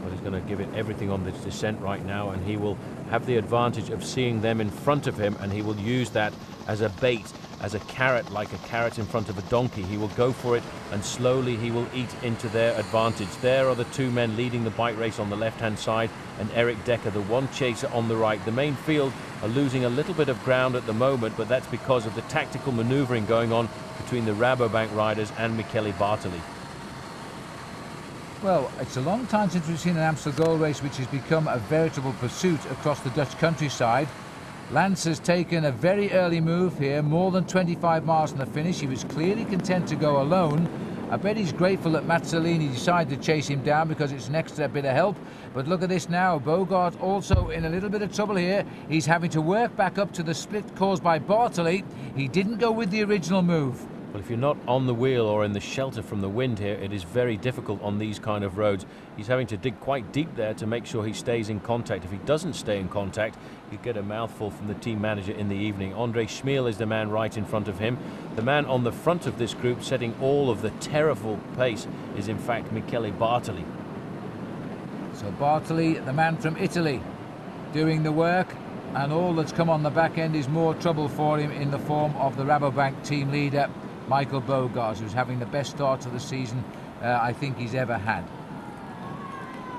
Well, he's going to give it everything on this descent right now, and he will have the advantage of seeing them in front of him, and he will use that as a bait, as a carrot, like a carrot in front of a donkey. He will go for it, and slowly he will eat into their advantage. There are the two men leading the bike race on the left-hand side, and Erik Dekker, the one chaser, on the right. The main field are losing a little bit of ground at the moment, but that's because of the tactical manoeuvring going on between the Rabobank riders and Michele Bartoli. Well, it's a long time since we've seen an Amstel Gold race which has become a veritable pursuit across the Dutch countryside. Lance has taken a very early move here, more than 25 miles from the finish. He was clearly content to go alone. I bet he's grateful that Mazzoleni decided to chase him down because it's an extra bit of help. But look at this now. Boogerd also in a little bit of trouble here. He's having to work back up to the split caused by Bartoli. He didn't go with the original move. Well, if you're not on the wheel or in the shelter from the wind here, it is very difficult on these kind of roads. He's having to dig quite deep there to make sure he stays in contact. If he doesn't stay in contact, he'll get a mouthful from the team manager in the evening. Andre Schmiel is the man right in front of him. The man on the front of this group setting all of the terrible pace is in fact Michele Bartoli. So Bartoli, the man from Italy, doing the work, and all that's come on the back end is more trouble for him in the form of the Rabobank team leader, Michael Boogerd, who's having the best start to the season I think he's ever had.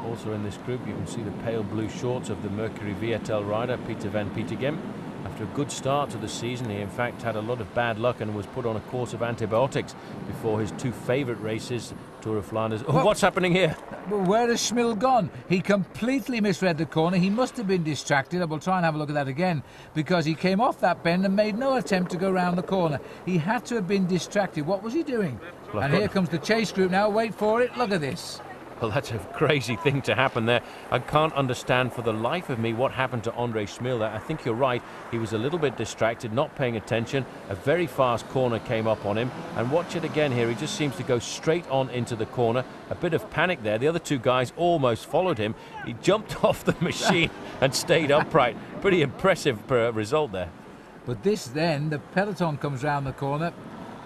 Also in this group you can see the pale blue shorts of the Mercury Viatel rider, Peter van Petegem. After a good start to the season, he in fact had a lot of bad luck and was put on a course of antibiotics before his two favourite races, Tour of Flanders. Oh, what's happening here? Well, where has Schmiel gone? He completely misread the corner. He must have been distracted. I will try and have a look at that again, because he came off that bend and made no attempt to go round the corner. He had to have been distracted. What was he doing? Well, and here comes the chase group now. Wait for it. Look at this. Well, that's a crazy thing to happen there. I can't understand for the life of me what happened to Andre Schmiel there. I think you're right. He was a little bit distracted, not paying attention. A very fast corner came up on him. And watch it again here. He just seems to go straight on into the corner. A bit of panic there. The other two guys almost followed him. He jumped off the machine and stayed upright. Pretty impressive result there. But this then, the peloton comes round the corner.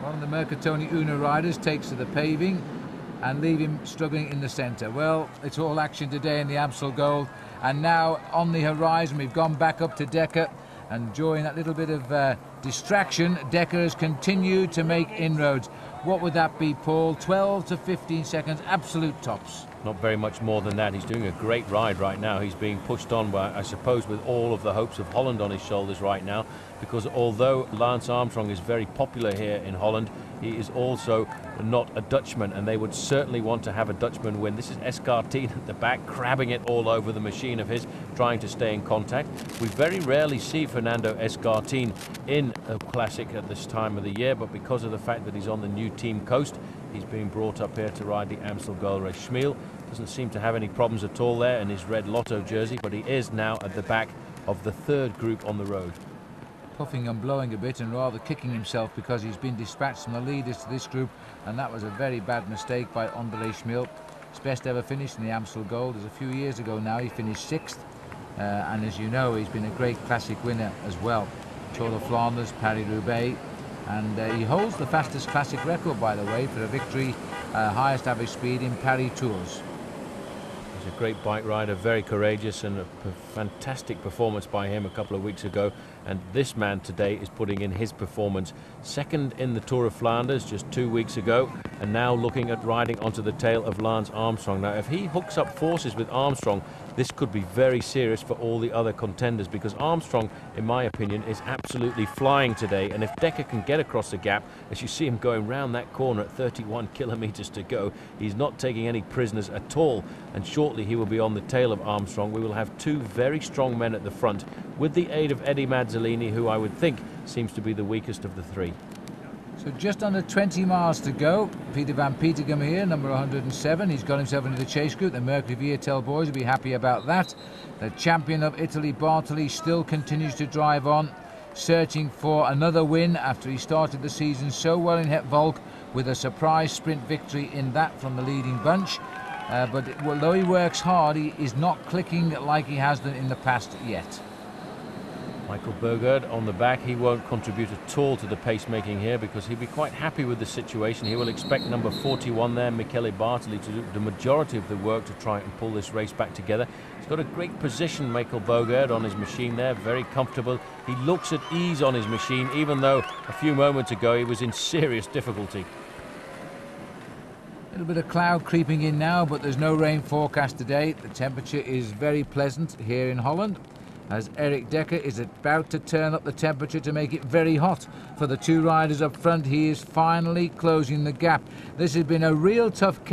One of the Mercatoni Una riders takes to the paving and leave him struggling in the centre. Well, it's all action today in the Amstel Gold, and now on the horizon we've gone back up to Dekker, and during that little bit of distraction, Dekker has continued to make inroads. What would that be, Paul? 12 to 15 seconds, absolute tops. Not very much more than that. He's doing a great ride right now. He's being pushed on by, I suppose, with all of the hopes of Holland on his shoulders right now, because although Lance Armstrong is very popular here in Holland, he is also not a Dutchman, and they would certainly want to have a Dutchman win. This is Escartine at the back, crabbing it all over the machine of his, trying to stay in contact. We very rarely see Fernando Escartine in a classic at this time of the year, but because of the fact that he's on the new team coast, he's being brought up here to ride the Amstel Gold Race. Schmiel doesn't seem to have any problems at all there in his red Lotto jersey, but he is now at the back of the third group on the road. Puffing and blowing a bit and rather kicking himself because he's been dispatched from the leaders to this group, and that was a very bad mistake by André Schmiel. His best ever finish in the Amstel Gold is a few years ago now. He finished 6th, and as you know, he's been a great classic winner as well. Tour of Flanders, Paris-Roubaix, and he holds the fastest classic record, by the way, for a victory, highest average speed in Paris Tours. He's a great bike rider, very courageous, and a fantastic performance by him a couple of weeks ago. And this man today is putting in his performance. 2nd in the Tour of Flanders just 2 weeks ago, and now looking at riding onto the tail of Lance Armstrong. Now, if he hooks up forces with Armstrong, this could be very serious for all the other contenders, because Armstrong, in my opinion, is absolutely flying today. And if Dekker can get across the gap, as you see him going round that corner at 31 kilometers to go, he's not taking any prisoners at all, and shortly he will be on the tail of Armstrong. We will have 2 very strong men at the front, with the aid of Eddy Mazzoleni, who I would think seems to be the weakest of the 3. So just under 20 miles to go. Peter van Petegem here, number 107. He's got himself into the chase group. The Mercury Viatel boys will be happy about that. The champion of Italy, Bartoli, still continues to drive on, searching for another win after he started the season so well in Het Volk with a surprise sprint victory in that from the leading bunch. But although he works hard, he is not clicking like he has done in the past yet. Michael Boogerd on the back. He won't contribute at all to the pacemaking here, because he'll be quite happy with the situation. He will expect number 41 there, Michele Bartoli, to do the majority of the work to try and pull this race back together. He's got a great position, Michael Boogerd, on his machine there, very comfortable. He looks at ease on his machine, even though a few moments ago he was in serious difficulty. A little bit of cloud creeping in now, but there's no rain forecast today. The temperature is very pleasant here in Holland, as Erik Dekker is about to turn up the temperature to make it very hot for the 2 riders up front. He is finally closing the gap. This has been a real tough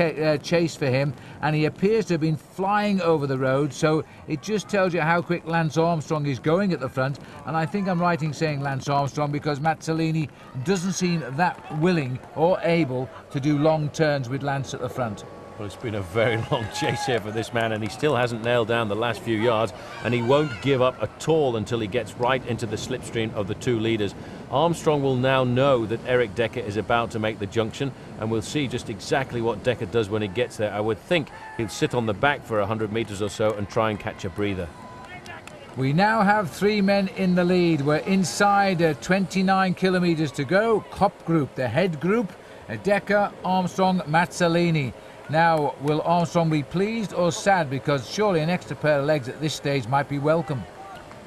chase for him, and he appears to have been flying over the road, so it just tells you how quick Lance Armstrong is going at the front. And I think I'm right in saying Lance Armstrong, because Mazzoleni doesn't seem that willing or able to do long turns with Lance at the front. Well, it's been a very long chase here for this man, and he still hasn't nailed down the last few yards, and he won't give up at all until he gets right into the slipstream of the 2 leaders. Armstrong will now know that Erik Dekker is about to make the junction, and we'll see just exactly what Dekker does when he gets there. I would think he'll sit on the back for 100 meters or so and try and catch a breather. We now have 3 men in the lead. We're inside 29 kilometers to go. Cop group, the head group, Dekker, Armstrong, Mazzoleni. Now, will Armstrong be pleased or sad? Because surely an extra pair of legs at this stage might be welcome.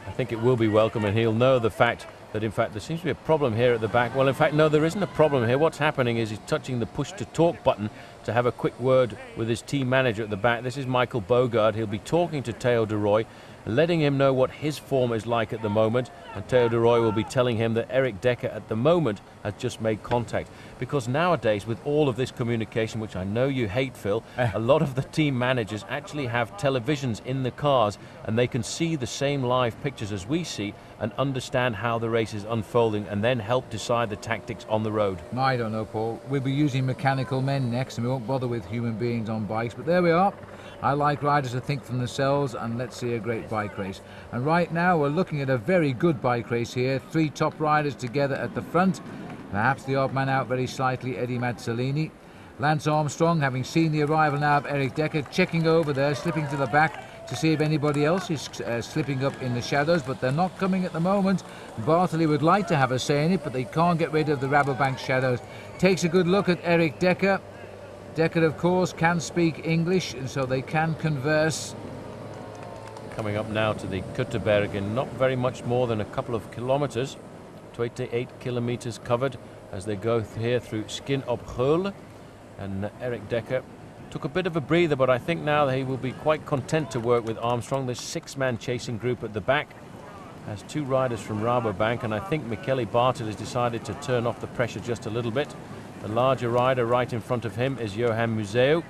I think it will be welcome, and he'll know the fact that, in fact, there seems to be a problem here at the back. Well, in fact, no, there isn't a problem here. What's happening is he's touching the push-to-talk button to have a quick word with his team manager at the back. This is Michael Boogerd. He'll be talking to Theo de Roy, letting him know what his form is like at the moment, and Theo de Roy will be telling him that Erik Dekker at the moment has just made contact. Because nowadays, with all of this communication, which I know you hate, Phil, a lot of the team managers actually have televisions in the cars, and they can see the same live pictures as we see and understand how the race is unfolding, and then help decide the tactics on the road. I don't know, Paul. We'll be using mechanical men next, and we won't bother with human beings on bikes, but there we are. I like riders to think for themselves, and let's see a great bike race. And right now we're looking at a very good bike race here. 3 top riders together at the front. Perhaps the odd man out very slightly, Eddy Mazzoleni. Lance Armstrong, having seen the arrival now of Erik Dekker, checking over there, slipping to the back to see if anybody else is slipping up in the shadows, but they're not coming at the moment. Bartoli would like to have a say in it, but they can't get rid of the Rabobank shadows. Takes a good look at Erik Dekker. Dekker, of course, can speak English, and so they can converse. Coming up now to the Kutteberg, and not very much more than a couple of kilometers. 28 kilometers covered as they go here through Skin op Geul. And Erik Dekker Took a bit of a breather, but I think now he will be quite content to work with Armstrong. This 6-man chasing group at the back has 2 riders from Rabobank, and I think Michele Bartoli has decided to turn off the pressure just a little bit. The larger rider right in front of him is Johan Museeuw,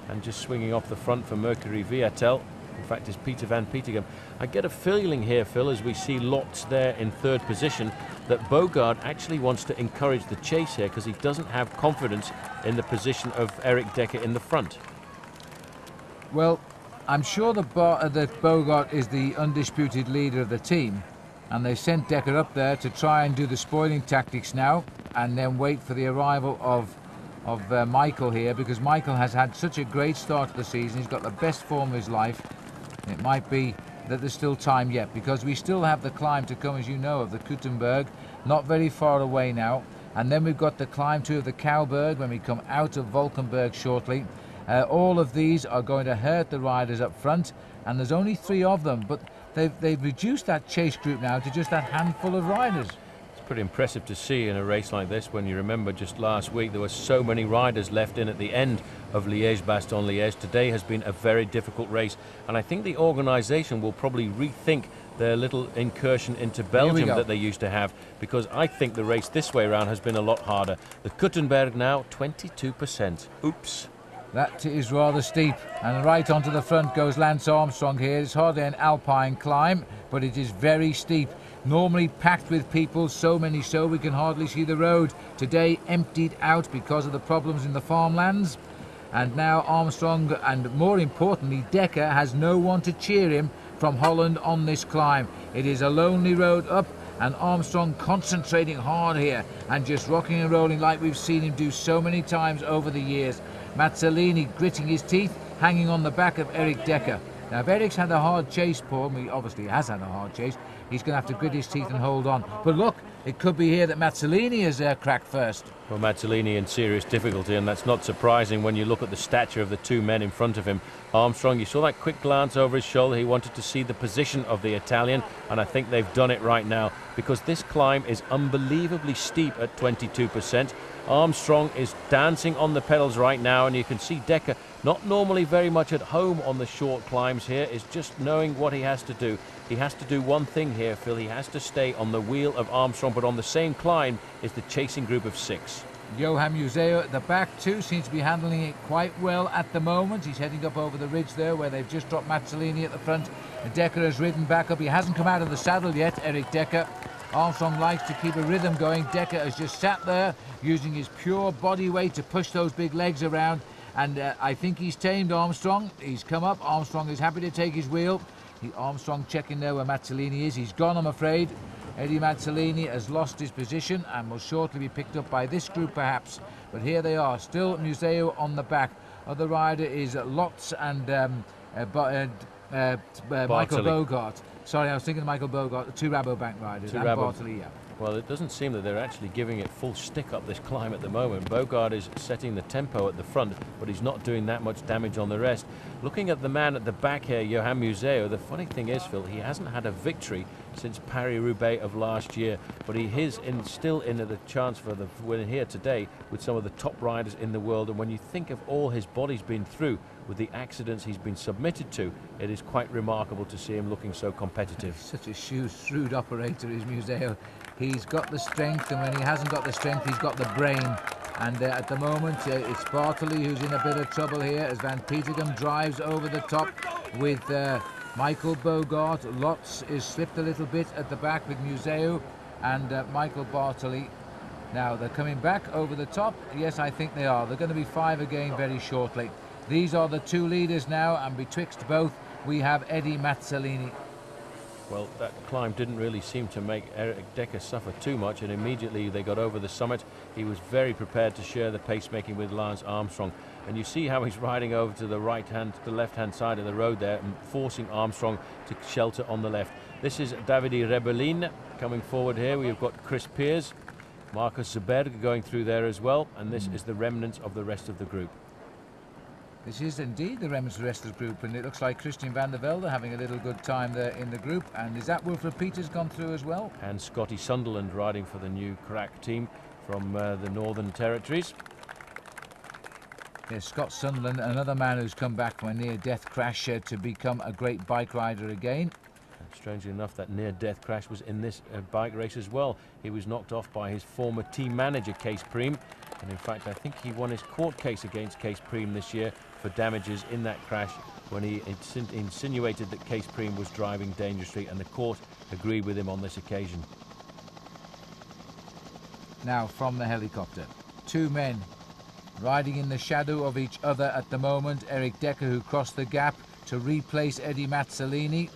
and just swinging off the front for Mercury Viatel, in fact, is Petegem. I get a feeling here, Phil, as we see Lotz there in 3rd position, that Boogerd actually wants to encourage the chase here because he doesn't have confidence in the position of Erik Dekker in the front. Well, I'm sure that Boogerd is the undisputed leader of the team, and they sent Dekker up there to try and do the spoiling tactics now, and then wait for the arrival of Michael here, because Michael has had such a great start to the season. He's got the best form of his life. It might be that there's still time yet, because we still have the climb to come, as you know, of the Kuttenberg, not very far away now, and then we've got the climb to the Kauberg when we come out of Valkenburg shortly. All of these are going to hurt the riders up front, and there's only 3 of them, but they've reduced that chase group now to just that handful of riders. Pretty impressive to see in a race like this, when you remember just last week there were so many riders left in at the end of Liège-Bastogne-Liège. Today has been a very difficult race, and I think the organisation will probably rethink their little incursion into Belgium that they used to have, because I think the race this way around has been a lot harder. The Kuttenberg now 22%. Oops. That is rather steep, and right onto the front goes Lance Armstrong here. It's hardly an alpine climb, but it is very steep. Normally packed with people, so many so we can hardly see the road. Today emptied out because of the problems in the farmlands. And now Armstrong, and more importantly Dekker, has no one to cheer him from Holland on this climb. It is a lonely road up, and Armstrong concentrating hard here and just rocking and rolling like we've seen him do so many times over the years. Mazzoleni gritting his teeth, hanging on the back of Erik Dekker. Now, if Erik's had a hard chase, Paul, he obviously has had a hard chase, he's going to have to grit his teeth and hold on. But look, it could be here that Mazzoleni has cracked first. Well, Mazzoleni in serious difficulty, and that's not surprising when you look at the stature of the 2 men in front of him. Armstrong, you saw that quick glance over his shoulder. He wanted to see the position of the Italian, and I think they've done it right now, because this climb is unbelievably steep at 22%. Armstrong is dancing on the pedals right now, and you can see Dekker, not normally very much at home on the short climbs here, is just knowing what he has to do. He has to do one thing here, Phil. He has to stay on the wheel of Armstrong, but on the same climb is the chasing group of 6. Johan Museeuw at the back too seems to be handling it quite well at the moment. He's heading up over the ridge there where they've just dropped Mazzoleni at the front. Dekker has ridden back up. He hasn't come out of the saddle yet, Erik Dekker. Armstrong likes to keep a rhythm going. Dekker has just sat there using his pure body weight to push those big legs around, and I think he's tamed Armstrong. He's come up. Armstrong is happy to take his wheel. Armstrong checking there where Mazzoleni is. He's gone, I'm afraid. Eddy Mazzoleni has lost his position and will shortly be picked up by this group perhaps. But here they are, still Museeuw on the back. Other rider is Lotz and Michael Boogerd. Sorry, I was thinking of Michael Boogerd, the 2 Rabobank riders, and Bartoli, yeah. Well, it doesn't seem that they're actually giving it full stick up this climb at the moment. Boogerd is setting the tempo at the front, but he's not doing that much damage on the rest. Looking at the man at the back here, Johan Museeuw, the funny thing is, Phil, he hasn't had a victory since Paris-Roubaix of last year, but he is still in the chance for the win here today with some of the top riders in the world. And when you think of all his body's been through with the accidents he's been submitted to, it is quite remarkable to see him looking so competitive. Such a shrewd operator is Museeuw. He's got the strength, and when he hasn't got the strength, he's got the brain. And at the moment, it's Bartoli who's in a bit of trouble here as Van Petegem drives over the top with Michael Boogerd. Lotz is slipped a little bit at the back with Museeuw and Michael Bartoli. Now they're coming back over the top. Yes, I think they are. They're going to be 5 again very shortly. These are the 2 leaders now, and betwixt both we have Eddy Mazzoleni. Well, that climb didn't really seem to make Erik Dekker suffer too much, and immediately they got over the summit. He was very prepared to share the pacemaking with Lance Armstrong. And you see how he's riding over to the left-hand side of the road there and forcing Armstrong to shelter on the left. This is Davide Rebellin coming forward here. We've got Chris Piers, Markus Zberg going through there as well, and this is the remnants of the rest of the group. This is indeed the remnants of the rest of the group, and it looks like Christian van der Velde having a little good time there in the group. And is that Wilfried Peters gone through as well? And Scotty Sunderland riding for the new crack team from the Northern Territories. There's Scott Sunderland, another man who's come back from a near-death crash to become a great bike rider again. And strangely enough, that near-death crash was in this bike race as well. He was knocked off by his former team manager, Case Priem. And in fact, I think he won his court case against Case Priem this year for damages in that crash when he insinuated that Case Priem was driving dangerously, and the court agreed with him on this occasion. Now from the helicopter, two men riding in the shadow of each other at the moment. Erik Dekker, who crossed the gap to replace Eddy Mazzoleni,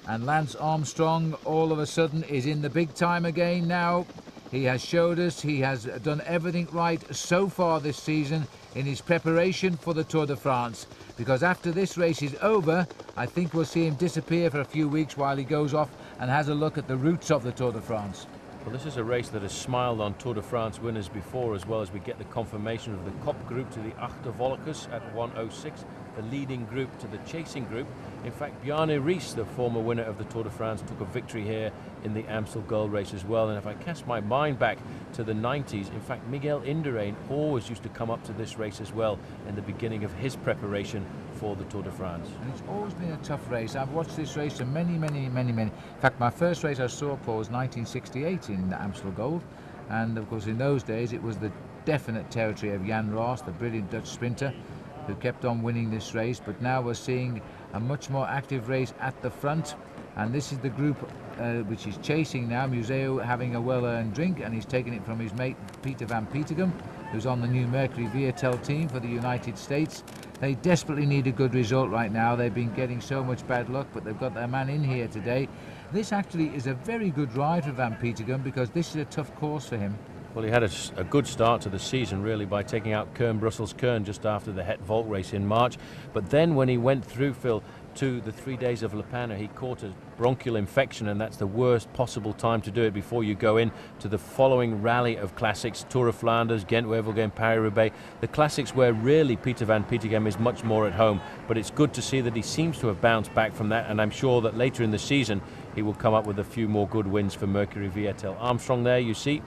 and Lance Armstrong all of a sudden is in the big time again now. He has showed us he has done everything right so far this season in his preparation for the Tour de France, because after this race is over, I think we'll see him disappear for a few weeks while he goes off and has a look at the roots of the Tour de France. Well, this is a race that has smiled on Tour de France winners before, as well as we get the confirmation of the Kop group to the Achtervolkers at 1:06, the leading group to the chasing group. In fact, Bjarne Riis, the former winner of the Tour de France, took a victory here in the Amstel Gold Race as well. And if I cast my mind back to the 90s, in fact, Miguel Indurain always used to come up to this race as well in the beginning of his preparation for the Tour de France. And it's always been a tough race. I've watched this race for many. In fact, my first race I saw, Paul, was 1968 in the Amstel Gold. And of course, in those days, it was the definite territory of Jan Roos, the brilliant Dutch sprinter, who kept on winning this race. But now we're seeing a much more active race at the front, and this is the group which is chasing now. Museeuw having a well-earned drink, and he's taking it from his mate Peter van Petegem, who's on the new Mercury Viatel team for the United States. They desperately need a good result right now. They've been getting so much bad luck, but they've got their man in here today. This actually is a very good ride for van Petegem, because this is a tough course for him. Well, he had a good start to the season, really, by taking out Brussels-Kern just after the Het Volk race in March. But then when he went through, Phil, to the 3 days of Le Panne, he caught a bronchial infection, and that's the worst possible time to do it before you go in to the following rally of classics: Tour of Flanders, Ghent-Wevelgem, Paris-Roubaix, the classics where really Peter van Petegem is much more at home. But it's good to see that he seems to have bounced back from that, and I'm sure that later in the season he will come up with a few more good wins for Mercury Viatel. Armstrong there, you see,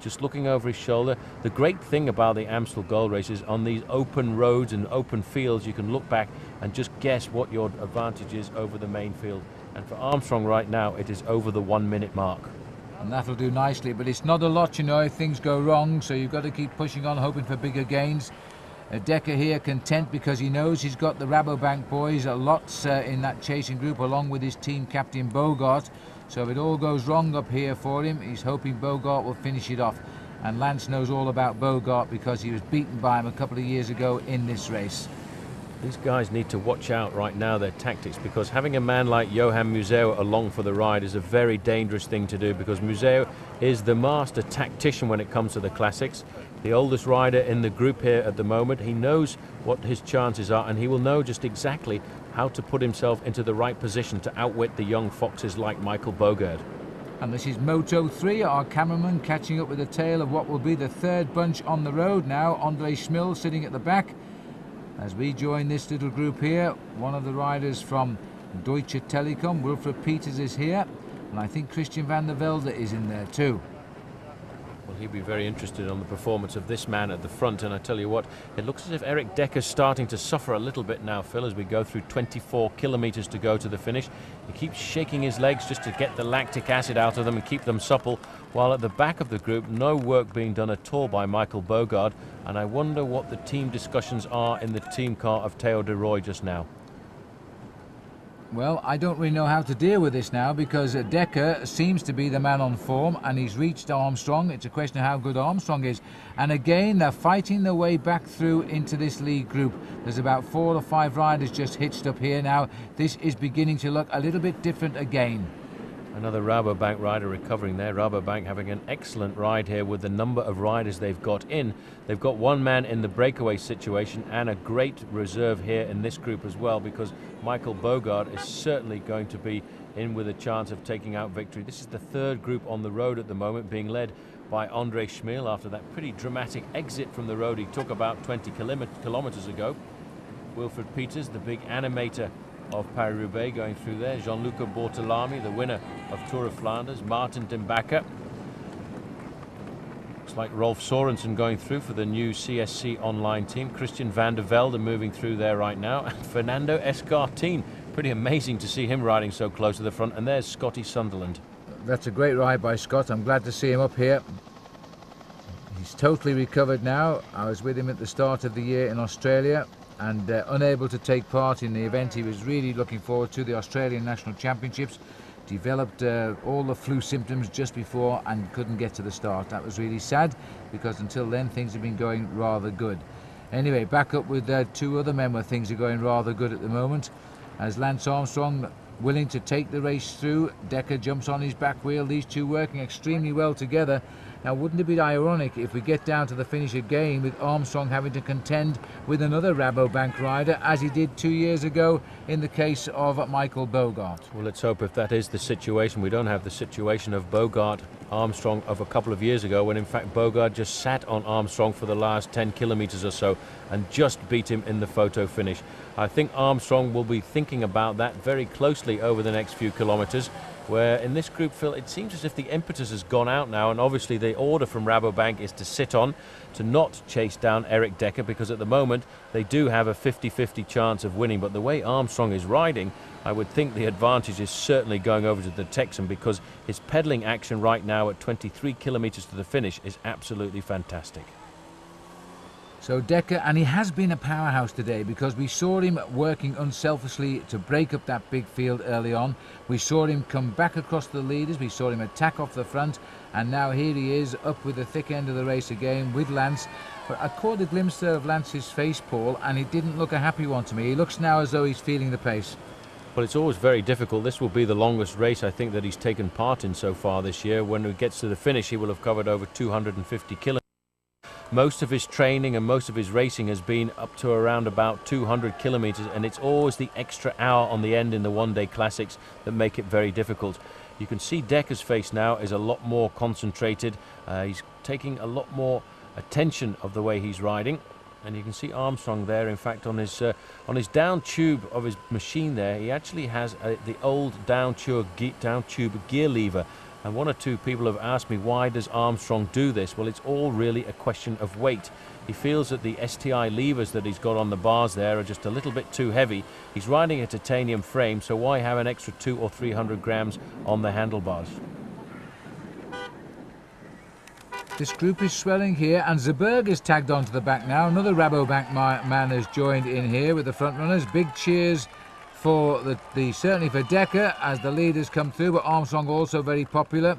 just looking over his shoulder. The great thing about the Amstel Gold Races, on these open roads and open fields, you can look back and just guess what your advantage is over the main field. And for Armstrong right now, it is over the 1 minute mark. And that'll do nicely, but it's not a lot, you know, if things go wrong, so you've got to keep pushing on, hoping for bigger gains. Dekker here content because he knows he's got the Rabobank boys, Lotz in that chasing group, along with his team captain Boogerd. So if it all goes wrong up here for him, he's hoping Boogerd will finish it off. And Lance knows all about Boogerd because he was beaten by him a couple of years ago in this race. These guys need to watch out right now, their tactics, because having a man like Johan Museeuw along for the ride is a very dangerous thing to do, because Museeuw is the master tactician when it comes to the classics. The oldest rider in the group here at the moment. He knows what his chances are, and he will know just exactly how to put himself into the right position to outwit the young foxes like Michael Boogerd. And this is Moto 3, our cameraman catching up with the tail of what will be the third bunch on the road now. Andre Schmil sitting at the back. As we join this little group here, one of the riders from Deutsche Telekom, Wilfried Peters, is here, and I think Christian van der Velde is in there too. Well, he'll be very interested on the performance of this man at the front, and I tell you what, it looks as if Erik Dekker's starting to suffer a little bit now, Phil, as we go through 24 kilometres to go to the finish. He keeps shaking his legs just to get the lactic acid out of them and keep them supple, while at the back of the group, no work being done at all by Michael Boogerd, and I wonder what the team discussions are in the team car of Theo de Rooij just now. Well, I don't really know how to deal with this now, because Dekker seems to be the man on form, and he's reached Armstrong. It's a question of how good Armstrong is. And again, they're fighting their way back through into this lead group. There's about 4 or 5 riders just hitched up here now. This is beginning to look a little bit different again. Another Rabobank rider recovering there. Rabobank having an excellent ride here with the number of riders they've got in. They've got one man in the breakaway situation and a great reserve here in this group as well, because Michael Boogerd is certainly going to be in with a chance of taking out victory. This is the third group on the road at the moment, being led by Andre Schmil after that pretty dramatic exit from the road he took about 20 kilometers ago. Wilfried Peters, the big animator of Paris-Roubaix, going through there. Gianluca Bortolami, the winner of Tour of Flanders. Martin Den Bakker. Looks like Rolf Sorensen going through for the new CSC online team. Christian van der Velde moving through there right now. And Fernando Escartin. Pretty amazing to see him riding so close to the front. And there's Scotty Sunderland. That's a great ride by Scott. I'm glad to see him up here. He's totally recovered now. I was with him at the start of the year in Australia and unable to take part in the event. He was really looking forward to the Australian National Championships. Developed all the flu symptoms just before and couldn't get to the start. That was really sad because until then things have been going rather good. Anyway, back up with two other men where things are going rather good at the moment. As Lance Armstrong willing to take the race through, Dekker jumps on his back wheel. These two working extremely well together. Now, wouldn't it be ironic if we get down to the finish again with Armstrong having to contend with another Rabobank rider, as he did 2 years ago in the case of Michael Boogerd? Well, let's hope if that is the situation, we don't have the situation of Boogerd Armstrong of a couple of years ago, when in fact Boogerd just sat on Armstrong for the last 10 kilometers or so and just beat him in the photo finish. I think Armstrong will be thinking about that very closely over the next few kilometers, where in this group, Phil, it seems as if the impetus has gone out now, and obviously the order from Rabobank is to sit on, to not chase down Erik Dekker, because at the moment they do have a 50-50 chance of winning. But the way Armstrong is riding, I would think the advantage is certainly going over to the Texan, because his pedalling action right now at 23 kilometers to the finish is absolutely fantastic. So Dekker, and he has been a powerhouse today, because we saw him working unselfishly to break up that big field early on. We saw him come back across the leaders, we saw him attack off the front, and now here he is up with the thick end of the race again with Lance. But I caught a glimpse there of Lance's face, Paul, and it didn't look a happy one to me. He looks now as though he's feeling the pace. Well, it's always very difficult. This will be the longest race I think that he's taken part in so far this year. When he gets to the finish, he will have covered over 250 kilometers. Most of his training and most of his racing has been up to around about 200 kilometers, and it's always the extra hour on the end in the one-day classics that make it very difficult. You can see Dekker's face now is a lot more concentrated. He's taking a lot more attention of the way he's riding, and you can see Armstrong there. In fact, on his down tube of his machine there, he actually has the old down tube gear lever. And one or two people have asked me, why does Armstrong do this? Well, it's all really a question of weight. He feels that the STI levers that he's got on the bars there are just a little bit too heavy. He's riding a titanium frame, so why have an extra 200 or 300 grams on the handlebars? This group is swelling here, and Zberg is tagged onto the back now. Another Rabobank man has joined in here with the front runners. Big cheers for certainly for Dekker as the leaders come through, but Armstrong also very popular.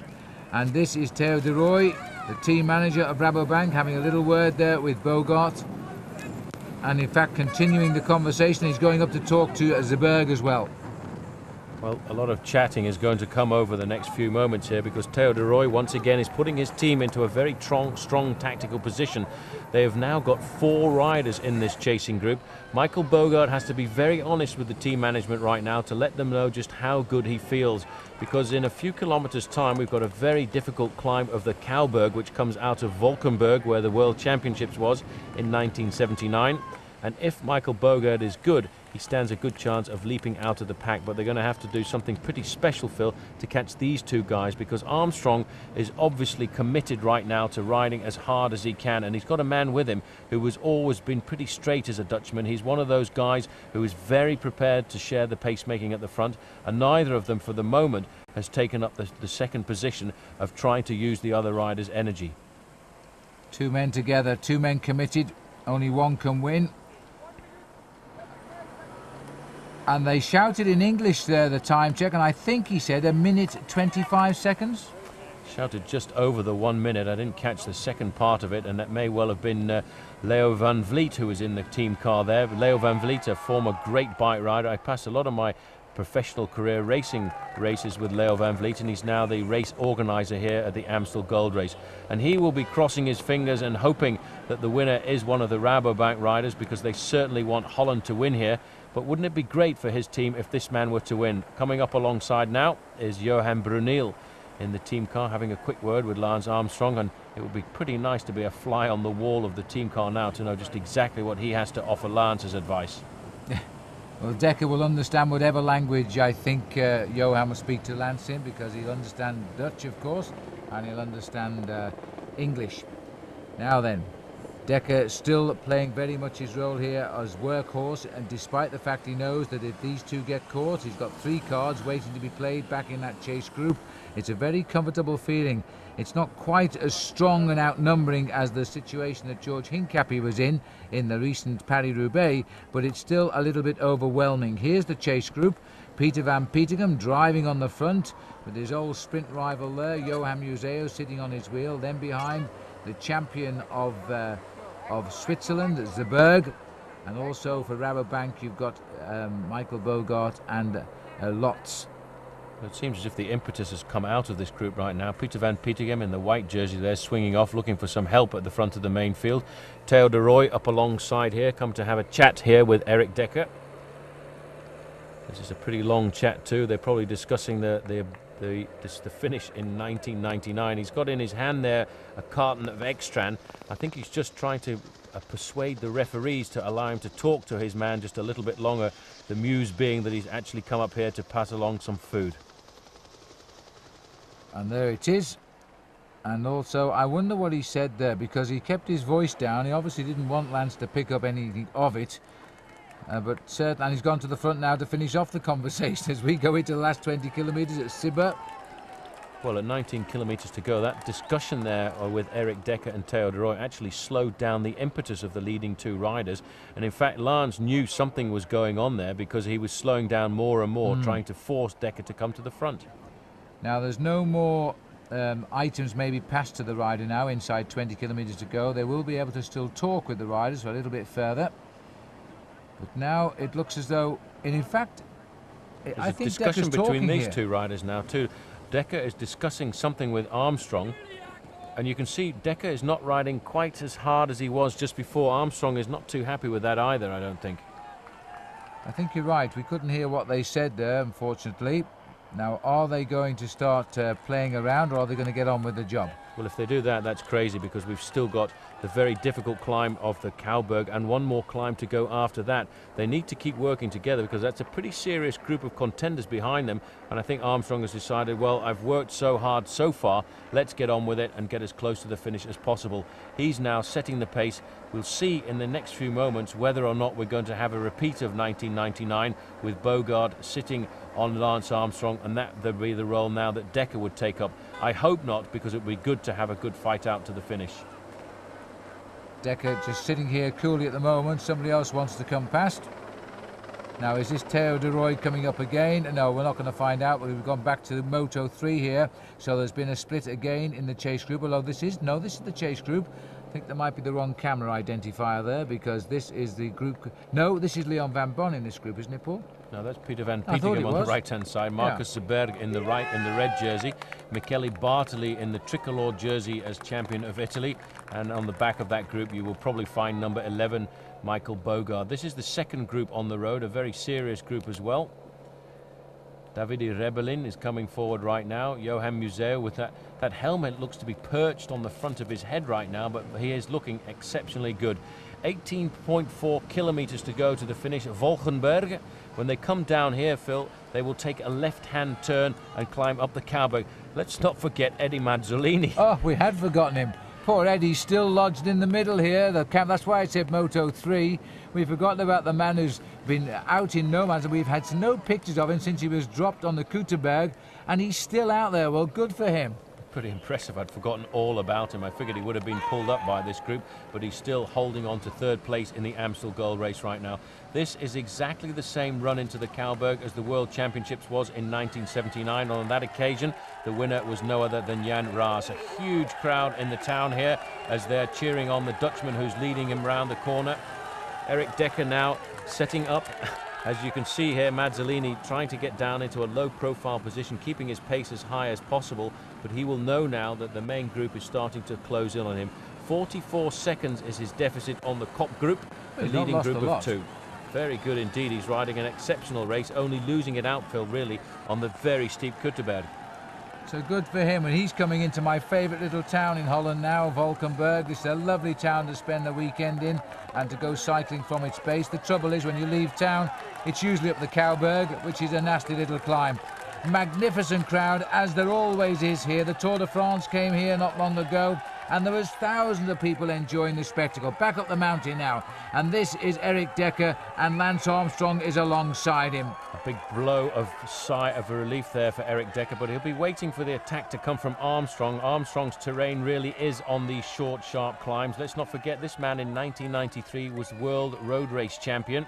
And this is Theo de Roy, the team manager of Rabobank, having a little word there with Boogerd, and in fact continuing the conversation. He's going up to talk to Zberg as well. Well, a lot of chatting is going to come over the next few moments here, because Theo de Roy once again is putting his team into a very strong tactical position. They have now got 4 riders in this chasing group. Michael Boogerd has to be very honest with the team management right now to let them know just how good he feels, because in a few kilometers time we've got a very difficult climb of the Kauberg, which comes out of Valkenburg, where the World Championships was in 1979. And if Michael Boogerd is good, he stands a good chance of leaping out of the pack. But they're going to have to do something pretty special, Phil, to catch these two guys, because Armstrong is obviously committed right now to riding as hard as he can, and he's got a man with him who has always been pretty straight as a Dutchman. He's one of those guys who is very prepared to share the pacemaking at the front, and neither of them for the moment has taken up the second position of trying to use the other rider's energy. 2 men together, 2 men committed, only one can win. And they shouted in English there, the time check, and I think he said 1:25 seconds. Shouted just over the 1 minute. I didn't catch the second part of it, and that may well have been Leo van Vliet who was in the team car there. Leo van Vliet, a former great bike rider. I passed a lot of my professional career racing races with Leo van Vliet, and he's now the race organizer here at the Amstel Gold Race. And he will be crossing his fingers and hoping that the winner is one of the Rabobank riders, because they certainly want Holland to win here. But wouldn't it be great for his team if this man were to win? Coming up alongside now is Johan Bruneel in the team car, having a quick word with Lance Armstrong, and it would be pretty nice to be a fly on the wall of the team car now to know just exactly what he has to offer Lance as advice. Well, Dekker will understand whatever language I think Johan will speak to Lance in, because he'll understand Dutch, of course, and he'll understand English. Now then, Dekker still playing very much his role here as workhorse, and despite the fact he knows that if these two get caught, he's got 3 cards waiting to be played back in that chase group. It's a very comfortable feeling. It's not quite as strong and outnumbering as the situation that George Hincapie was in the recent Paris-Roubaix, but it's still a little bit overwhelming. Here's the chase group. Peter van Petegem driving on the front with his old sprint rival there, Johan Museeuw, sitting on his wheel. Then behind, the champion of Switzerland, Zberg, and also for Rabobank you've got Michael Boogerd and Lotz. It seems as if the impetus has come out of this group right now. Peter van Petegem in the white jersey there, swinging off, looking for some help at the front of the main field. Theo de Rooij up alongside here, come to have a chat here with Erik Dekker. This is a pretty long chat too. They're probably discussing the finish in 1999. He's got in his hand there a carton of Extran. I think he's just trying to persuade the referees to allow him to talk to his man just a little bit longer. The muse being that he's actually come up here to pass along some food. And there it is. And also, I wonder what he said there, because he kept his voice down. He obviously didn't want Lance to pick up anything of it. But certainly, and he's gone to the front now to finish off the conversation as we go into the last 20 kilometres at Zberg. Well, at 19 kilometres to go, that discussion there with Erik Dekker and Theo de Rooij actually slowed down the impetus of the leading 2 riders. And in fact, Lance knew something was going on there because he was slowing down more and more, trying to force Dekker to come to the front. Now, there's no more items maybe passed to the rider now, inside 20 kilometres to go. They will be able to still talk with the riders for a little bit further. But now it looks as though, and in fact, I think discussion Dekker's between these here. 2 riders now too. Dekker is discussing something with Armstrong, and you can see Dekker is not riding quite as hard as he was just before. Armstrong is not too happy with that either, I don't think. I think you're right. We couldn't hear what they said there, unfortunately. Now, are they going to start playing around, or are they going to get on with the job? Well, if they do that, that's crazy, because we've still got the very difficult climb of the Kouberg and one more climb to go after that. They need to keep working together, because that's a pretty serious group of contenders behind them. And I think Armstrong has decided, well, I've worked so hard so far, let's get on with it and get as close to the finish as possible. He's now setting the pace. We'll see in the next few moments whether or not we're going to have a repeat of 1999 with Boogerd sitting on Lance Armstrong, and that would be the role now that Dekker would take up. I hope not, because it would be good to have a good fight out to the finish. Dekker just sitting here coolly at the moment. Somebody else wants to come past. Now, is this Theo de Rooij coming up again? No, we're not going to find out. We've gone back to Moto 3 here. So there's been a split again in the chase group. Although this is the chase group. I think there might be the wrong camera identifier there, because this is the group. No, this is Leon van Bon in this group, isn't it, Paul? No, that's Peter van Petegem on the right-hand side. Markus Zberg in the right, in the red jersey. Michele Bartoli in the tricolor jersey as champion of Italy. And on the back of that group, you will probably find number 11, Michael Boogerd. This is the second group on the road, a very serious group as well. Davide Rebellin is coming forward right now. Johan Museeuw with that helmet looks to be perched on the front of his head right now, but he is looking exceptionally good. 18.4 kilometers to go to the finish of Volgenberg. When they come down here, Phil, they will take a left-hand turn and climb up the Kouberg. Let's not forget Eddy Mazzoleni. Oh, we had forgotten him. Poor Eddy's still lodged in the middle here. That's why I said Moto 3. We've forgotten about the man who's been out in no man's, and we've had no pictures of him since he was dropped on the Kouberg, and he's still out there. Well, good for him. Pretty impressive. I'd forgotten all about him. I figured he would have been pulled up by this group, but he's still holding on to 3rd place in the Amstel goal race right now. This is exactly the same run into the Kouberg as the World Championships was in 1979. On that occasion, the winner was no other than Jan Raas. A huge crowd in the town here as they're cheering on the Dutchman who's leading him round the corner. Erik Dekker now setting up. As you can see here, Mazzoleni trying to get down into a low-profile position, keeping his pace as high as possible, but he will know now that the main group is starting to close in on him. 44 seconds is his deficit on the Kop group, the leading group of 2. Very good indeed. He's riding an exceptional race, only losing it out, Phil, really, on the very steep Kouberg. So good for him, and he's coming into my favourite little town in Holland now, Valkenburg. This is a lovely town to spend the weekend in and to go cycling from its base. The trouble is, when you leave town, it's usually up the Kouberg, which is a nasty little climb. Magnificent crowd, as there always is here. The Tour de France came here not long ago, and there was thousands of people enjoying the spectacle. Back up the mountain now, and this is Erik Dekker, and Lance Armstrong is alongside him. A big blow of sigh of relief there for Erik Dekker, but he'll be waiting for the attack to come from Armstrong. Armstrong's terrain really is on these short, sharp climbs. Let's not forget this man in 1993 was world road race champion,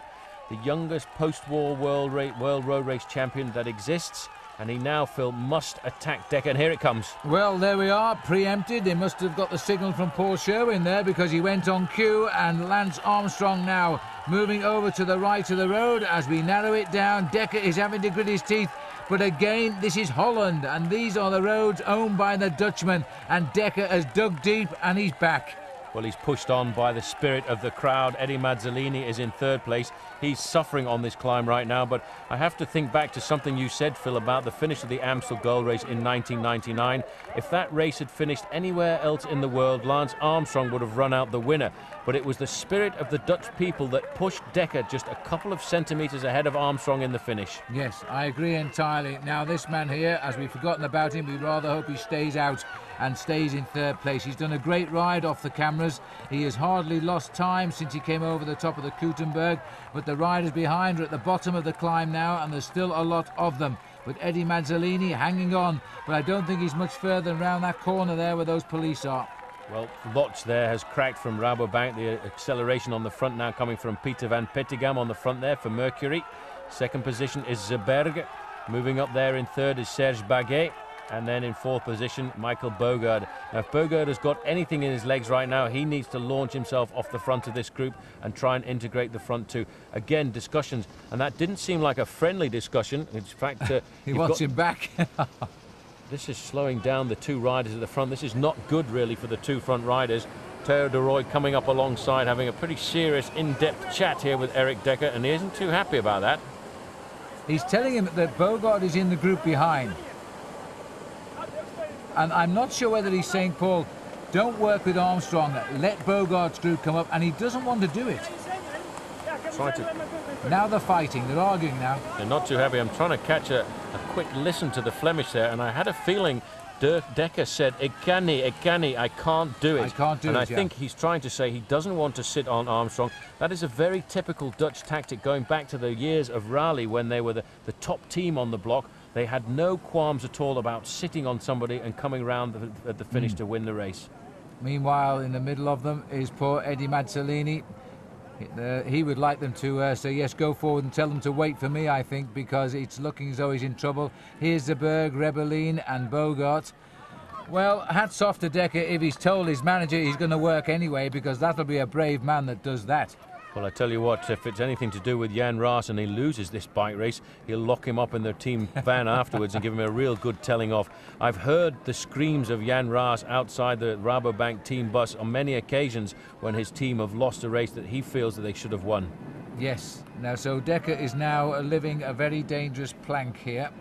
the youngest post-war world road race champion that exists. And he now, Phil, must attack Dekker, and here it comes. Well, there we are, preempted. They must have got the signal from Paul Sherwin there, because he went on cue, and Lance Armstrong now moving over to the right of the road as we narrow it down. Dekker is having to grit his teeth, but again, this is Holland, and these are the roads owned by the Dutchman, and Dekker has dug deep, and he's back. Well, he's pushed on by the spirit of the crowd. Eddy Mazzoleni is in third place. He's suffering on this climb right now, but I have to think back to something you said, Phil, about the finish of the Amstel Gold Race in 1999. If that race had finished anywhere else in the world, Lance Armstrong would have run out the winner. But it was the spirit of the Dutch people that pushed Dekker just a couple of centimetres ahead of Armstrong in the finish. Yes, I agree entirely. Now, this man here, as we've forgotten about him, we rather hope he stays out and stays in third place. He's done a great ride off the cameras. He has hardly lost time since he came over the top of the Koutenberg, but the riders behind are at the bottom of the climb now, and there's still a lot of them. But Eddy Mazzoleni hanging on, but I don't think he's much further around that corner there where those police are. Well, Lotz there has cracked from Rabobank. The acceleration on the front now coming from Peter van Petegem on the front there for Mercury. Second position is Zberg. Moving up there in third is Serge Baguet. And then in fourth position, Michael Boogerd. Now, if Boogerd has got anything in his legs right now, he needs to launch himself off the front of this group and try and integrate the front two. Again, discussions, and that didn't seem like a friendly discussion. In fact, he wants him back. This is slowing down the two riders at the front. This is not good, really, for the two front riders. Theo de Rooij coming up alongside, having a pretty serious, in-depth chat here with Erik Dekker, and he isn't too happy about that. He's telling him that Boogerd is in the group behind. And I'm not sure whether he's saying, Paul, don't work with Armstrong, let Boogerd's group come up, and he doesn't want to do it. Now they're fighting, they're arguing now. They're not too happy. I'm trying to catch a quick listen to the Flemish there, and I had a feeling Dekker said, Ik kan niet, I can't do it. I can't do it, and I think he's trying to say he doesn't want to sit on Armstrong. That is a very typical Dutch tactic, going back to the years of Rally when they were the top team on the block. They had no qualms at all about sitting on somebody and coming round at the finish to win the race. Meanwhile, in the middle of them is poor Eddy Mazzoleni. He would like them to say, yes, go forward and tell them to wait for me, I think, because it's looking as though he's in trouble. Here's Zberg, Rebellin and Boogerd. Well, hats off to Dekker if he's told his manager he's going to work anyway, because that'll be a brave man that does that. Well, I tell you what, if it's anything to do with Jan Raas and he loses this bike race, he'll lock him up in their team van afterwards and give him a real good telling off. I've heard the screams of Jan Raas outside the Rabobank team bus on many occasions when his team have lost a race that he feels that they should have won. Yes. Now, so Dekker is now living a very dangerous plank here,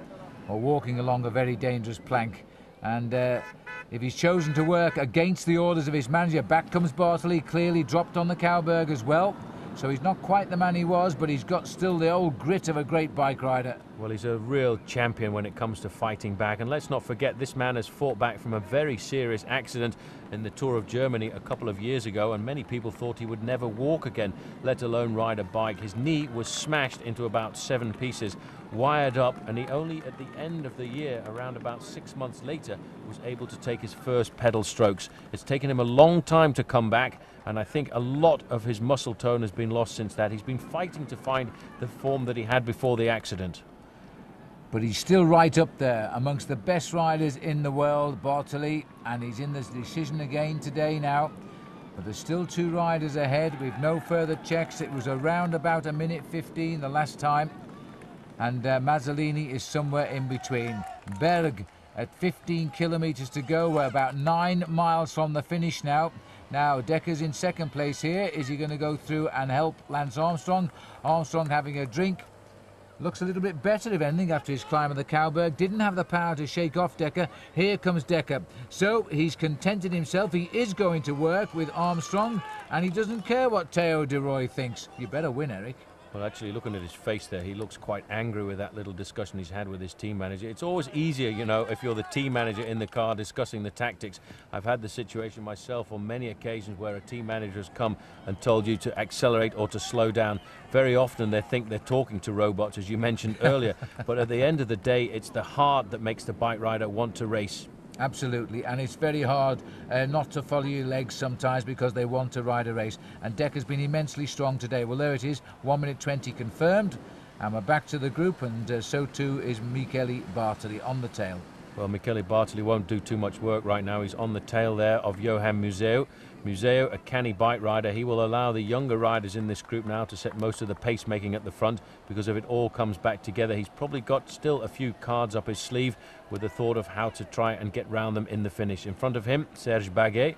or walking along a very dangerous plank. And if he's chosen to work against the orders of his manager, back comes Bartoli, clearly dropped on the Cowberg as well. So he's not quite the man he was, but he's got still the old grit of a great bike rider. Well, he's a real champion when it comes to fighting back. And let's not forget, this man has fought back from a very serious accident in the Tour of Germany a couple of years ago, and many people thought he would never walk again, let alone ride a bike. His knee was smashed into about 7 pieces, wired up, and he only at the end of the year, around about 6 months later, was able to take his first pedal strokes. It's taken him a long time to come back, and I think a lot of his muscle tone has been lost since that. He's been fighting to find the form that he had before the accident. But he's still right up there amongst the best riders in the world, Bartoli, and he's in this decision again today now. But there's still 2 riders ahead with no further checks. It was around about 1:15 the last time, and Mazzoleni is somewhere in between. Berg at 15 kilometres to go. We're about 9 miles from the finish now. Now, Dekker's in second place here. Is he going to go through and help Lance Armstrong? Armstrong having a drink. Looks a little bit better, if anything, after his climb of the Cowberg. Didn't have the power to shake off Dekker. Here comes Dekker. So he's contented himself. He is going to work with Armstrong, and he doesn't care what Theo de Rooij thinks. You better win, Erik. Well, actually, looking at his face there, he looks quite angry with that little discussion he's had with his team manager. It's always easier, you know, if you're the team manager in the car discussing the tactics. I've had the situation myself on many occasions where a team manager has come and told you to accelerate or to slow down. Very often they think they're talking to robots, as you mentioned earlier. But at the end of the day, it's the heart that makes the bike rider want to race. Absolutely, and it's very hard not to follow your legs sometimes because they want to ride a race. And Dekker's been immensely strong today. Well, there it is, 1 minute 20 confirmed, and we're back to the group, and so too is Michele Bartoli on the tail. Well, Michele Bartoli won't do too much work right now. He's on the tail there of Johan Museeuw. Museeuw, a canny bike rider. He will allow the younger riders in this group now to set most of the pace making at the front, because if it all comes back together, he's probably got still a few cards up his sleeve with the thought of how to try and get round them in the finish. In front of him, Serge Baguet.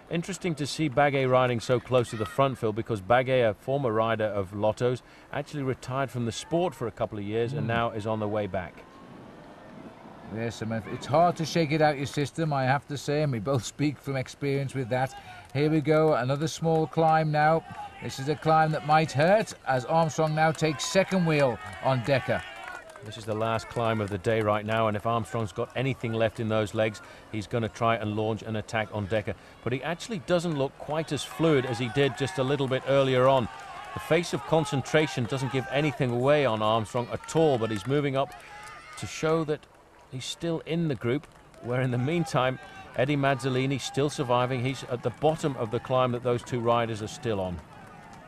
Interesting to see Baguet riding so close to the front, Phil, because Baguet, a former rider of Lotto's, actually retired from the sport for a couple of years and now is on the way back. Yes, it's hard to shake it out your system, I have to say, and we both speak from experience with that. Here we go, another small climb now. This is a climb that might hurt, as Armstrong now takes second wheel on Dekker. This is the last climb of the day right now, and if Armstrong's got anything left in those legs, he's going to try and launch an attack on Dekker. But he actually doesn't look quite as fluid as he did just a little bit earlier on. The face of concentration doesn't give anything away on Armstrong at all, but he's moving up to show that he's still in the group, where in the meantime, Eddy Mazzoleni still surviving. He's at the bottom of the climb that those two riders are still on.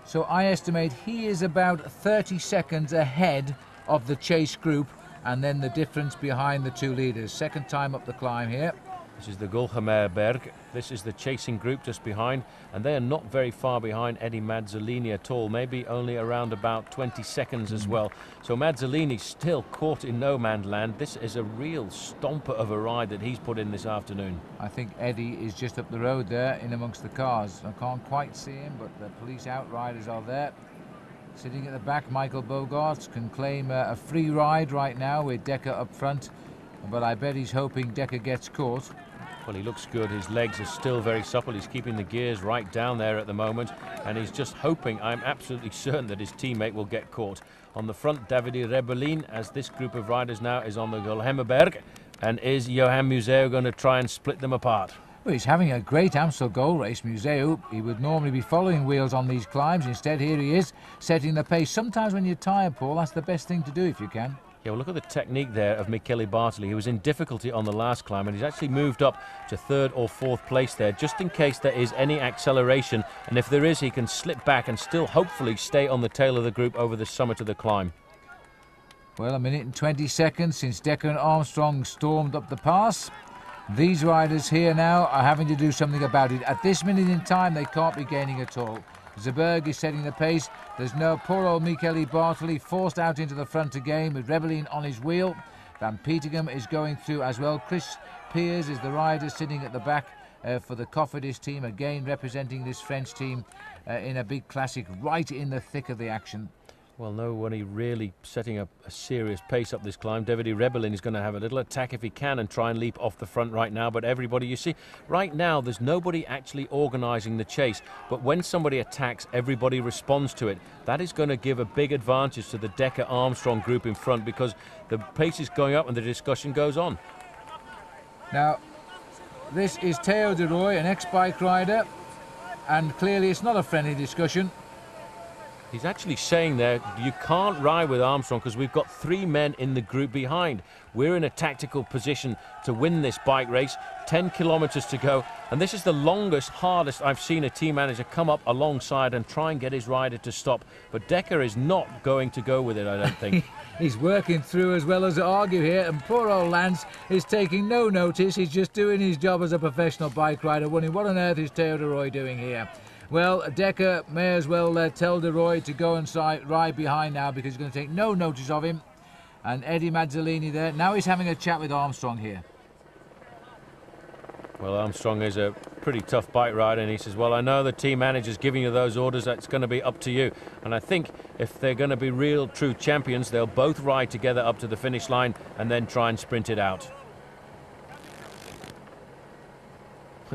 So I estimate he is about 30 seconds ahead of the chase group, and then the difference behind the two leaders. Second time up the climb here. This is the Gulgamerberg. This is the chasing group just behind, and they are not very far behind Eddy Mazzoleni at all, maybe only around about 20 seconds as well. So Mazzoleni still caught in no man's land. This is a real stomper of a ride that he's put in this afternoon. I think Eddy is just up the road there in amongst the cars. I can't quite see him, but the police outriders are there. Sitting at the back, Michael Boogerd can claim a free ride right now with Dekker up front, but I bet he's hoping Dekker gets caught. Well, he looks good. His legs are still very supple. He's keeping the gears right down there at the moment, and he's just hoping, I'm absolutely certain, that his teammate will get caught. On the front, Davide Rebellin, as this group of riders now is on the Gulgamerberg, and is Johan Museeuw going to try and split them apart? Well, he's having a great Amstel goal race, Museeuw. He would normally be following wheels on these climbs. Instead, here he is, setting the pace. Sometimes when you're tired, Paul, that's the best thing to do if you can. Yeah, well, look at the technique there of Michele Bartoli. He was in difficulty on the last climb, and he's actually moved up to third or fourth place there, just in case there is any acceleration. And if there is, he can slip back and still hopefully stay on the tail of the group over the summit of the climb. Well, 1 minute and 20 seconds since Dekker and Armstrong stormed up the pass. These riders here now are having to do something about it. At this minute in time, they can't be gaining at all. Zberg is setting the pace. There's no poor old Michele Bartoli forced out into the front again with Rebellin on his wheel. Van Petegem is going through as well. Chris Piers is the rider sitting at the back for the Cofidis team, again representing this French team in a big classic right in the thick of the action. Well, nobody really setting up a serious pace up this climb. Davide Rebellin is going to have a little attack if he can and try and leap off the front right now. But everybody, you see, right now there's nobody actually organising the chase. But when somebody attacks, everybody responds to it. That is going to give a big advantage to the Dekker Armstrong group in front, because the pace is going up and the discussion goes on. Now, this is Theo de Roy, an ex-bike rider, and clearly it's not a friendly discussion. He's actually saying there, you can't ride with Armstrong because we've got 3 men in the group behind. We're in a tactical position to win this bike race. 10 kilometres to go. And this is the longest, hardest I've seen a team manager come up alongside and try and get his rider to stop. But Dekker is not going to go with it, I don't think. He's working through as well as argue here, and poor old Lance is taking no notice. He's just doing his job as a professional bike rider. Wondering what on earth is Theo de Roy doing here? Well, Dekker may as well tell de Roy to go and ride behind now, because he's going to take no notice of him. And Eddy Mazzoleni there. Now he's having a chat with Armstrong here. Well, Armstrong is a pretty tough bike rider, and he says, well, I know the team manager's giving you those orders. That's going to be up to you. And I think if they're going to be real, true champions, they'll both ride together up to the finish line and then try and sprint it out.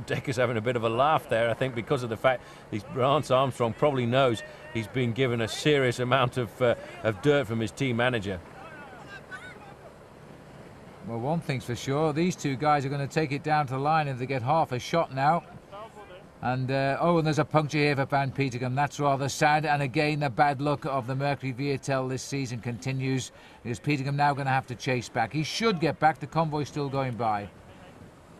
Dekker's having a bit of a laugh there, I think, because of the fact Lance Armstrong probably knows he's been given a serious amount of dirt from his team manager. Well, one thing's for sure, these two guys are going to take it down to the line if they get half a shot now. And, oh, and there's a puncture here for Van Petegem. That's rather sad. And again, the bad luck of the Mercury Viatel this season continues. Because Petegem now going to have to chase back. He should get back. The convoy's still going by.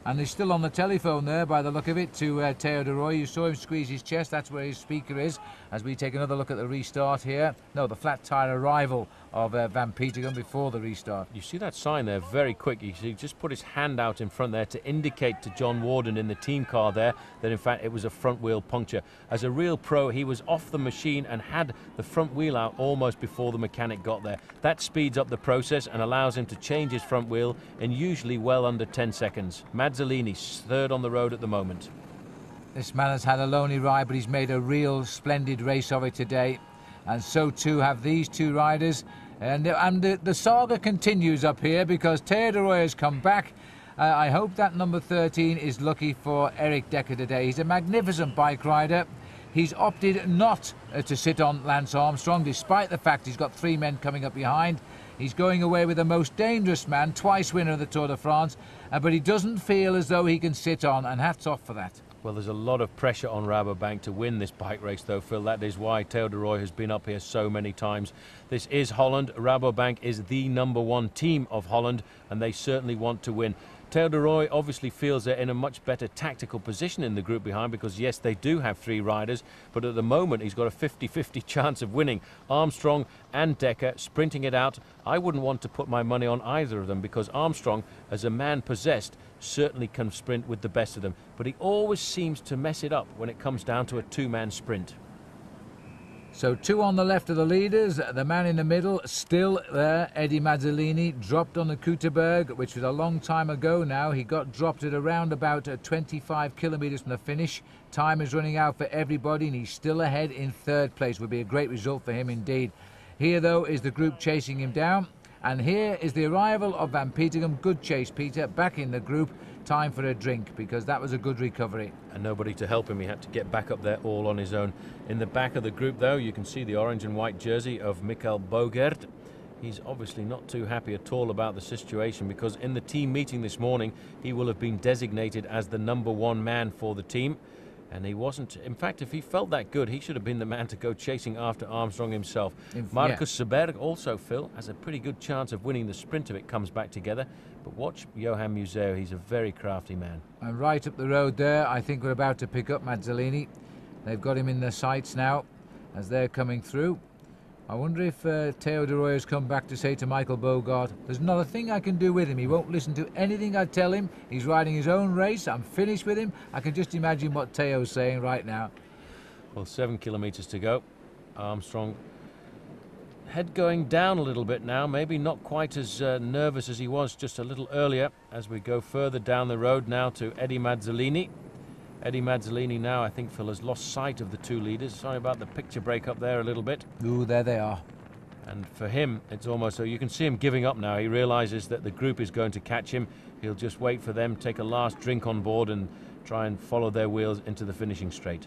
And he's still on the telephone there, by the look of it, to Theo de Roy. You saw him squeeze his chest. That's where his speaker is. As we take another look at the restart here. No, the flat tyre arrival of Van Petegem before the restart. You see that sign there, very quick. He just put his hand out in front there to indicate to John Warden in the team car there that in fact it was a front wheel puncture. As a real pro, he was off the machine and had the front wheel out almost before the mechanic got there. That speeds up the process and allows him to change his front wheel in usually well under 10 seconds. Mazzoleni, third on the road at the moment. This man has had a lonely ride, but he's made a real splendid race of it today. And so too have these two riders. And the saga continues up here because Theo de Roy has come back. I hope that number 13 is lucky for Erik Dekker today. He's a magnificent bike rider. He's opted not to sit on Lance Armstrong, despite the fact he's got 3 men coming up behind. He's going away with the most dangerous man, twice winner of the Tour de France, but he doesn't feel as though he can sit on, and hats off for that. Well, there's a lot of pressure on Rabobank to win this bike race, though, Phil. That is why Theo de Roy has been up here so many times. This is Holland. Rabobank is the #1 team of Holland, and they certainly want to win. Theo de Roy obviously feels they're in a much better tactical position in the group behind because, yes, they do have 3 riders, but at the moment he's got a 50-50 chance of winning. Armstrong and Dekker sprinting it out. I wouldn't want to put my money on either of them because Armstrong, as a man possessed, certainly can sprint with the best of them, but he always seems to mess it up when it comes down to a 2-man sprint. So 2 on the left of the leaders, the man in the middle still there, Eddy Mazzoleni, dropped on the Zberg, which was a long time ago now. He got dropped at around about 25 kilometres from the finish. Time is running out for everybody and he's still ahead in 3rd place. Would be a great result for him indeed. Here though is the group chasing him down. And here is the arrival of Van Petegem. Good chase, Peter, back in the group. Time for a drink because that was a good recovery. And nobody to help him. He had to get back up there all on his own. In the back of the group, though, you can see the orange and white jersey of Michele Boogerd. He's obviously not too happy at all about the situation because in the team meeting this morning, he will have been designated as the #1 man for the team. And he wasn't. In fact, if he felt that good, he should have been the man to go chasing after Armstrong himself. Markus Zberg also, Phil, has a pretty good chance of winning the sprint if it comes back together. But watch Johan Museeuw. He's a very crafty man. And right up the road there, I think we're about to pick up Mazzoleni. They've got him in their sights now as they're coming through. I wonder if Theo de Roy has come back to say to Michael Boogerd, there's not a thing I can do with him. He won't listen to anything I tell him. He's riding his own race. I'm finished with him. I can just imagine what Theo's saying right now. Well, 7 kilometres to go. Armstrong, head going down a little bit now. Maybe not quite as nervous as he was just a little earlier as we go further down the road now to Eddy Mazzoleni. Eddy Mazzoleni now, I think, Phil, has lost sight of the 2 leaders. Sorry about the picture break up there a little bit. Ooh, there they are. And for him, it's almost so you can see him giving up now. He realises that the group is going to catch him. He'll just wait for them, take a last drink on board and try and follow their wheels into the finishing straight.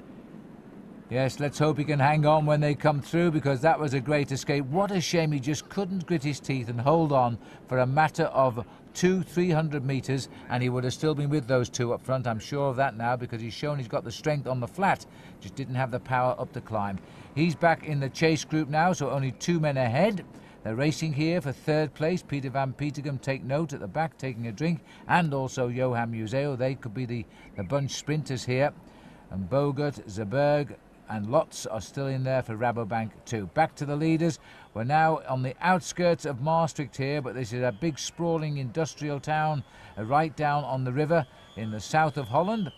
Yes, let's hope he can hang on when they come through because that was a great escape. What a shame he just couldn't grit his teeth and hold on for a matter of 200-300 metres and he would have still been with those 2 up front. I'm sure of that now because he's shown he's got the strength on the flat, just didn't have the power up the climb. He's back in the chase group now, so only 2 men ahead. They're racing here for 3rd place. Peter Van Petegem, take note, at the back taking a drink, and also Johan Museeuw. They could be the bunch sprinters here. And Boogerd, Zberg and Lotz are still in there for Rabobank too. Back to the leaders. We're now on the outskirts of Maastricht here, but this is a big sprawling industrial town right down on the river in the south of Holland.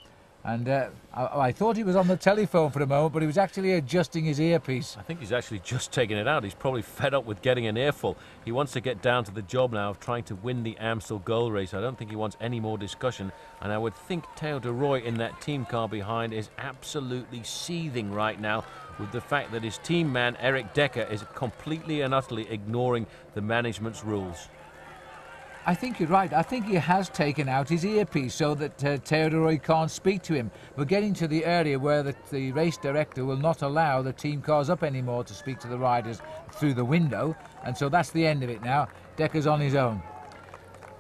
And I thought he was on the telephone for a moment, but he was actually adjusting his earpiece. I think he's actually just taken it out. He's probably fed up with getting an earful. He wants to get down to the job now of trying to win the Amstel goal race. I don't think he wants any more discussion. And I would think Theo de Roy in that team car behind is absolutely seething right now with the fact that his team man, Erik Dekker, is completely and utterly ignoring the management's rules. I think you're right. I think he has taken out his earpiece so that Teodoroi can't speak to him. We're getting to the area where the race director will not allow the team cars up anymore to speak to the riders through the window, and so that's the end of it now. Dekker's on his own.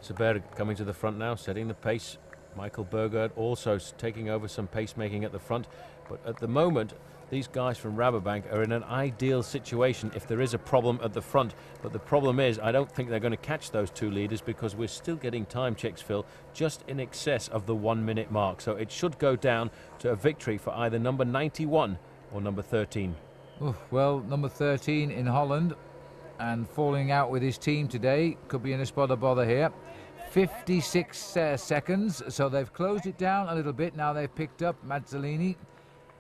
Zberg coming to the front now, setting the pace. Michael Boogerd also taking over some pacemaking at the front, but at the moment these guys from Rabobank are in an ideal situation if there is a problem at the front. But the problem is, I don't think they're going to catch those two leaders because we're still getting time checks, Phil, just in excess of the 1 minute mark. So it should go down to a victory for either number 91 or number 13. Well, number 13 in Holland and falling out with his team today. Could be in a spot of bother here. 56 seconds, so they've closed it down a little bit. Now they've picked up Mazzoleni.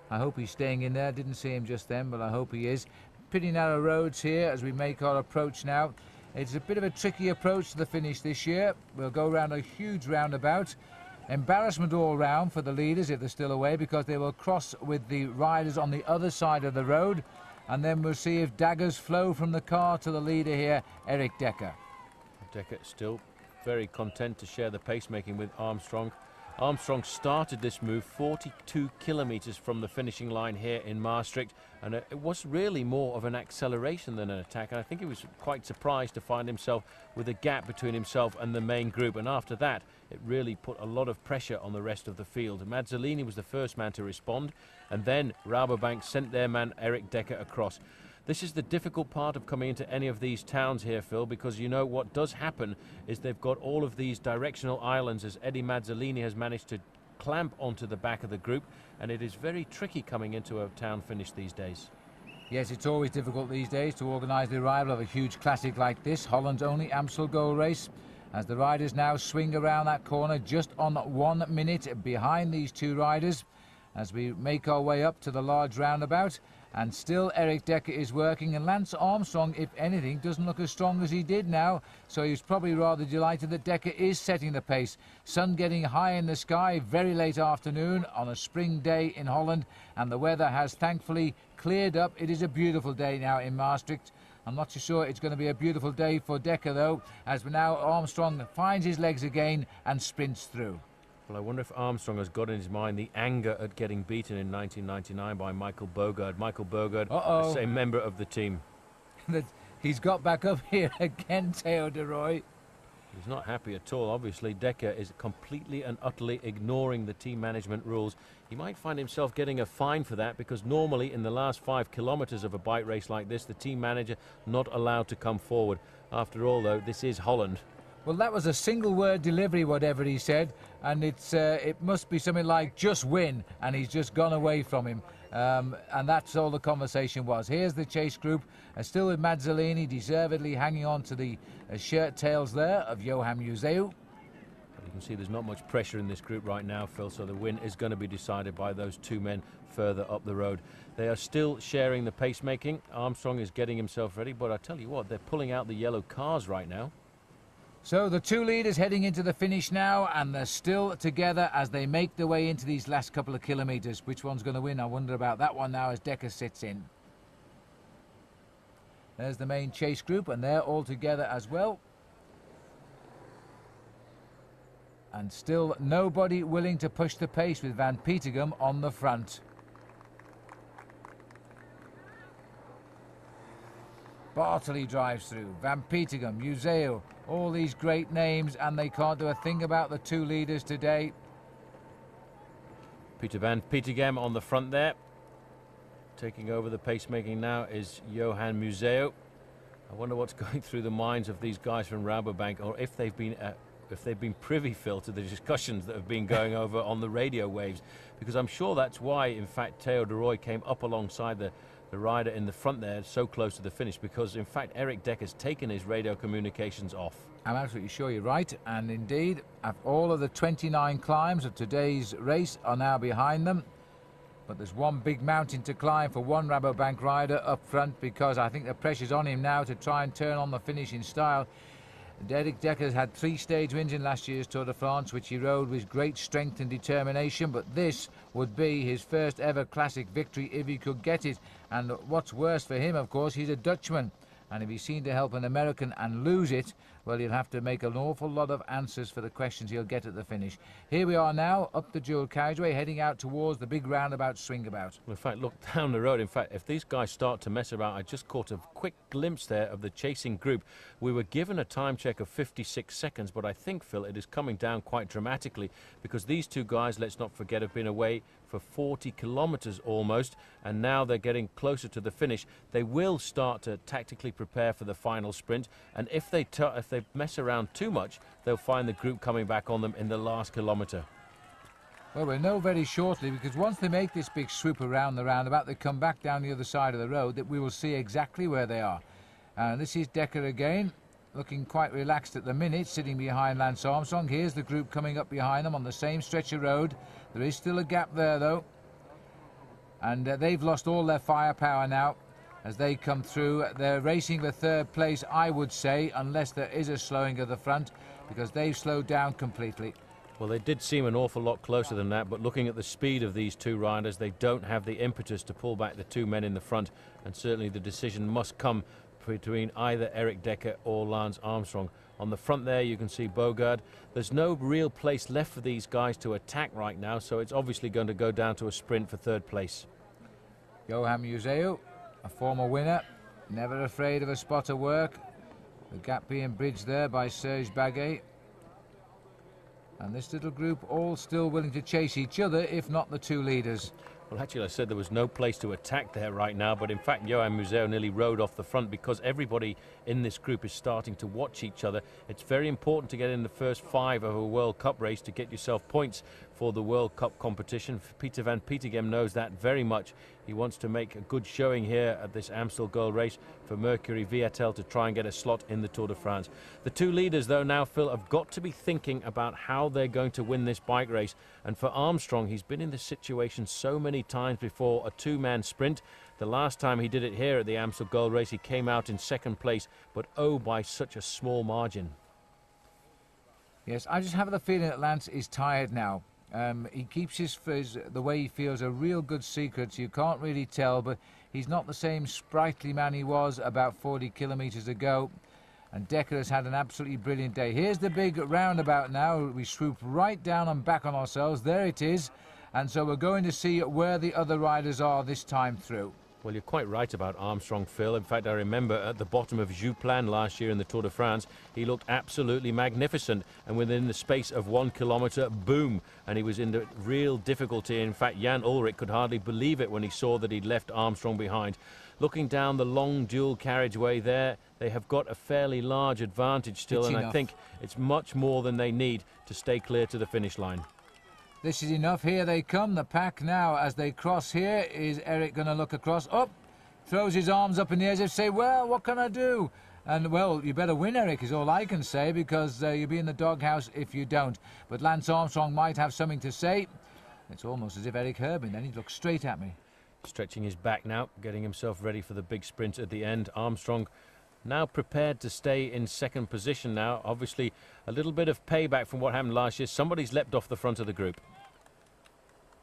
I hope he's staying in there. Didn't see him just then, but I hope he is. Pretty narrow roads here as we make our approach now. It's a bit of a tricky approach to the finish this year. We'll go around a huge roundabout. Embarrassment all round for the leaders if they're still away, because they will cross with the riders on the other side of the road, and then we'll see if daggers flow from the car to the leader here, Erik Dekker. Dekker still very content to share the pacemaking with Armstrong. Armstrong started this move 42 kilometers from the finishing line here in Maastricht, and it was really more of an acceleration than an attack, and I think he was quite surprised to find himself with a gap between himself and the main group, and after that it really put a lot of pressure on the rest of the field. Mazzoleni was the first man to respond, and then Rabobank sent their man Erik Dekker across. This is the difficult part of coming into any of these towns here, Phil, because you know what does happen is they've got all of these directional islands, as Eddy Mazzoleni has managed to clamp onto the back of the group, and it is very tricky coming into a town finish these days. Yes, it's always difficult these days to organise the arrival of a huge classic like this, Holland's only Amstel goal race, as the riders now swing around that corner just on 1 minute behind these two riders as we make our way up to the large roundabout. And still Erik Dekker is working, and Lance Armstrong, if anything, doesn't look as strong as he did now, so he's probably rather delighted that Dekker is setting the pace. Sun getting high in the sky, very late afternoon on a spring day in Holland, and the weather has thankfully cleared up. It is a beautiful day now in Maastricht. I'm not too sure it's going to be a beautiful day for Dekker though, as now Armstrong finds his legs again and sprints through. Well, I wonder if Armstrong has got in his mind the anger at getting beaten in 1999 by Michael Boogerd. Michael Boogerd, the same member of the team. He's got back up here again, Teodoroi. He's not happy at all. Obviously, Dekker is completely and utterly ignoring the team management rules. He might find himself getting a fine for that, because normally in the last 5 kilometers of a bike race like this, the team manager not allowed to come forward. After all, though, this is Holland. Well, that was a single word delivery, whatever he said, and it must be something like just win, and he's just gone away from him, and that's all the conversation was. Here's the chase group, still with Mazzoleni deservedly hanging on to the shirt tails there of Johan Museeuw. You can see there's not much pressure in this group right now, Phil, so the win is going to be decided by those two men further up the road. They are still sharing the pacemaking. Armstrong is getting himself ready, but I tell you what, they're pulling out the yellow cars right now. So the two leaders heading into the finish now, and they're still together as they make their way into these last couple of kilometres. Which one's going to win? I wonder about that one now as Dekker sits in. There's the main chase group, and they're all together as well. And still nobody willing to push the pace, with Van Petegem on the front. Bartoli drives through, Van Petegem, Museeuw, all these great names, and they can't do a thing about the two leaders today. Peter Van Petegem on the front there. Taking over the pacemaking now is Johan Museeuw. I wonder what's going through the minds of these guys from Rabobank, or if they've been privy, Phil, to the discussions that have been going over on the radio waves, because I'm sure that's why, in fact, Teodoroi came up alongside the rider in the front there, so close to the finish, because in fact Erik Dekker's taken his radio communications off. I'm absolutely sure you're right, and indeed all of the 29 climbs of today's race are now behind them, but there's one big mountain to climb for one Rabobank rider up front, because I think the pressure's on him now to try and turn on the finish in style. Erik Dekker had 3 stage wins in last year's Tour de France, which he rode with great strength and determination, but this would be his first ever classic victory if he could get it. And what's worse for him, of course, he's a Dutchman. And if he's seen to help an American and lose it, well, he'll have to make an awful lot of answers for the questions he'll get at the finish. Here we are now, up the dual carriageway, heading out towards the big roundabout swingabout. In fact, look down the road. In fact, if these guys start to mess around, I just caught a quick glimpse there of the chasing group. We were given a time check of 56 seconds, but I think, Phil, it is coming down quite dramatically because these two guys, let's not forget, have been away for 40 kilometers almost, and now they're getting closer to the finish. They will start to tactically prepare for the final sprint, and if they mess around too much, they'll find the group coming back on them in the last kilometre. Well, we'll know very shortly, because once they make this big swoop around the roundabout, they come back down the other side of the road, that we will see exactly where they are. And this is Dekker again, looking quite relaxed at the minute, sitting behind Lance Armstrong. Here's the group coming up behind them on the same stretch of road. There is still a gap there, though. And they've lost all their firepower now as they come through. They're racing the third place, I would say, unless there is a slowing of the front, because they've slowed down completely. Well, they did seem an awful lot closer than that, but looking at the speed of these two riders, they don't have the impetus to pull back the two men in the front, and certainly the decision must come between either Erik Dekker or Lance Armstrong. On the front there you can see Boogerd. There's no real place left for these guys to attack right now, so it's obviously going to go down to a sprint for third place. Johan Museeuw, a former winner, never afraid of a spot of work. The gap being bridged there by Serge Baguet. And this little group all still willing to chase each other, if not the two leaders. Well, actually, I said there was no place to attack there right now, but in fact, Johan Museeuw nearly rode off the front because everybody in this group is starting to watch each other. It's very important to get in the first 5 of a World Cup race to get yourself points for the World Cup competition. Peter van Petegem knows that very much. He wants to make a good showing here at this Amstel Gold Race for Mercury Viatel to try and get a slot in the Tour de France. The two leaders, though, now, Phil, have got to be thinking about how they're going to win this bike race. And for Armstrong, he's been in this situation so many times before, a two-man sprint. The last time he did it here at the Amstel Gold Race, he came out in second place, but by such a small margin. Yes, I just have the feeling that Lance is tired now. He keeps the way he feels a real good secret. You can't really tell, but he's not the same sprightly man he was about 40 kilometres ago. And Dekker has had an absolutely brilliant day. Here's the big roundabout now. We swoop right down and back on ourselves. There it is. And so we're going to see where the other riders are this time through. Well, you're quite right about Armstrong, Phil. In fact, I remember at the bottom of Juplin last year in the Tour de France, he looked absolutely magnificent. And within the space of 1 kilometre, boom, and he was in the real difficulty. In fact, Jan Ullrich could hardly believe it when he saw that he'd left Armstrong behind. Looking down the long dual carriageway there, they have got a fairly large advantage still, and I think it's much more than they need to stay clear to the finish line. This is enough. Here they come, the pack now. As they cross here, is Erik going to look across? Up, throws his arms up in the air as if to say, well, what can I do? And, well, you better win, Erik, is all I can say, because you'll be in the doghouse if you don't. But Lance Armstrong might have something to say. It's almost as if Erik heard me, then he looked straight at me. Stretching his back now, getting himself ready for the big sprint at the end. Armstrong now prepared to stay in second position now. Obviously, a little bit of payback from what happened last year. Somebody's leapt off the front of the group.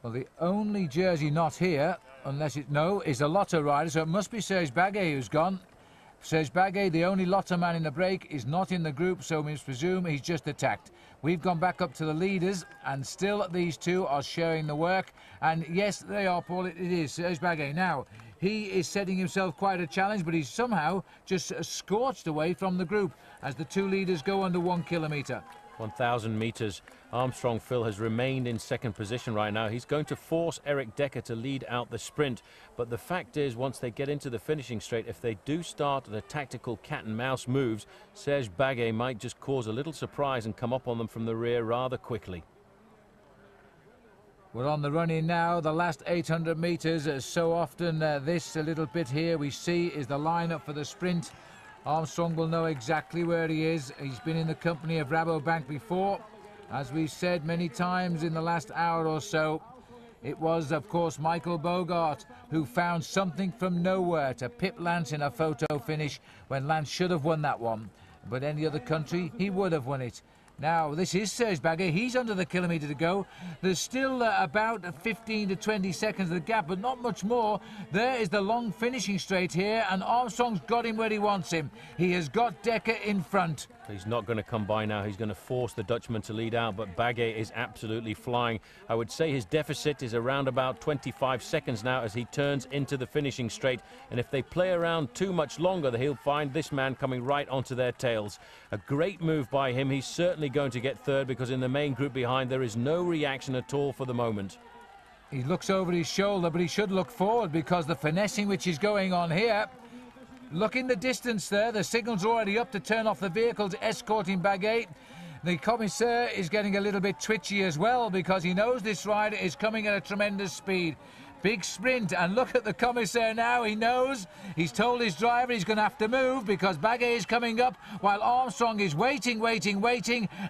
Well, the only jersey not here, unless is a Lotto rider, so it must be Serge Baguet who's gone. Serge Baguet, the only Lotto man in the break, is not in the group, so we must presume he's just attacked. We've gone back up to the leaders, and still these two are sharing the work. And yes, they are, Paul, it is Serge Baguet. Now, he is setting himself quite a challenge, but he's somehow just scorched away from the group as the two leaders go under 1 kilometre. 1,000 metres. Armstrong, Phil, has remained in second position right now. He's going to force Erik Dekker to lead out the sprint. But the fact is, once they get into the finishing straight, if they do start the tactical cat and mouse moves, Serge Baguet might just cause a little surprise and come up on them from the rear rather quickly. We're on the run in now, the last 800 metres. So often this little bit here we see is the lineup for the sprint. Armstrong will know exactly where he is. He's been in the company of Rabobank before. As we've said many times in the last hour or so, it was, of course, Michael Boogerd who found something from nowhere to pip Lance in a photo finish when Lance should have won that one. But any other country, he would have won it. Now, this is Serge Baguet. He's under the kilometre to go. There's still about 15 to 20 seconds of the gap, but not much more. There is the long finishing straight here, and Armstrong's got him where he wants him. He has got Dekker in front. He's not going to come by now. He's going to force the Dutchman to lead out, but Baguet is absolutely flying. I would say his deficit is around about 25 seconds now as he turns into the finishing straight. And if they play around too much longer, he'll find this man coming right onto their tails. A great move by him. He's certainly going to get third because in the main group behind there is no reaction at all for the moment. He looks over his shoulder, but he should look forward because the finessing which is going on here. Look in the distance there, the signal's already up to turn off the vehicles escorting Baguet. The commissaire is getting a little bit twitchy as well because he knows this rider is coming at a tremendous speed. Big sprint, and look at the commissaire now. He knows. He's told his driver he's going to have to move because Baguet is coming up while Armstrong is waiting,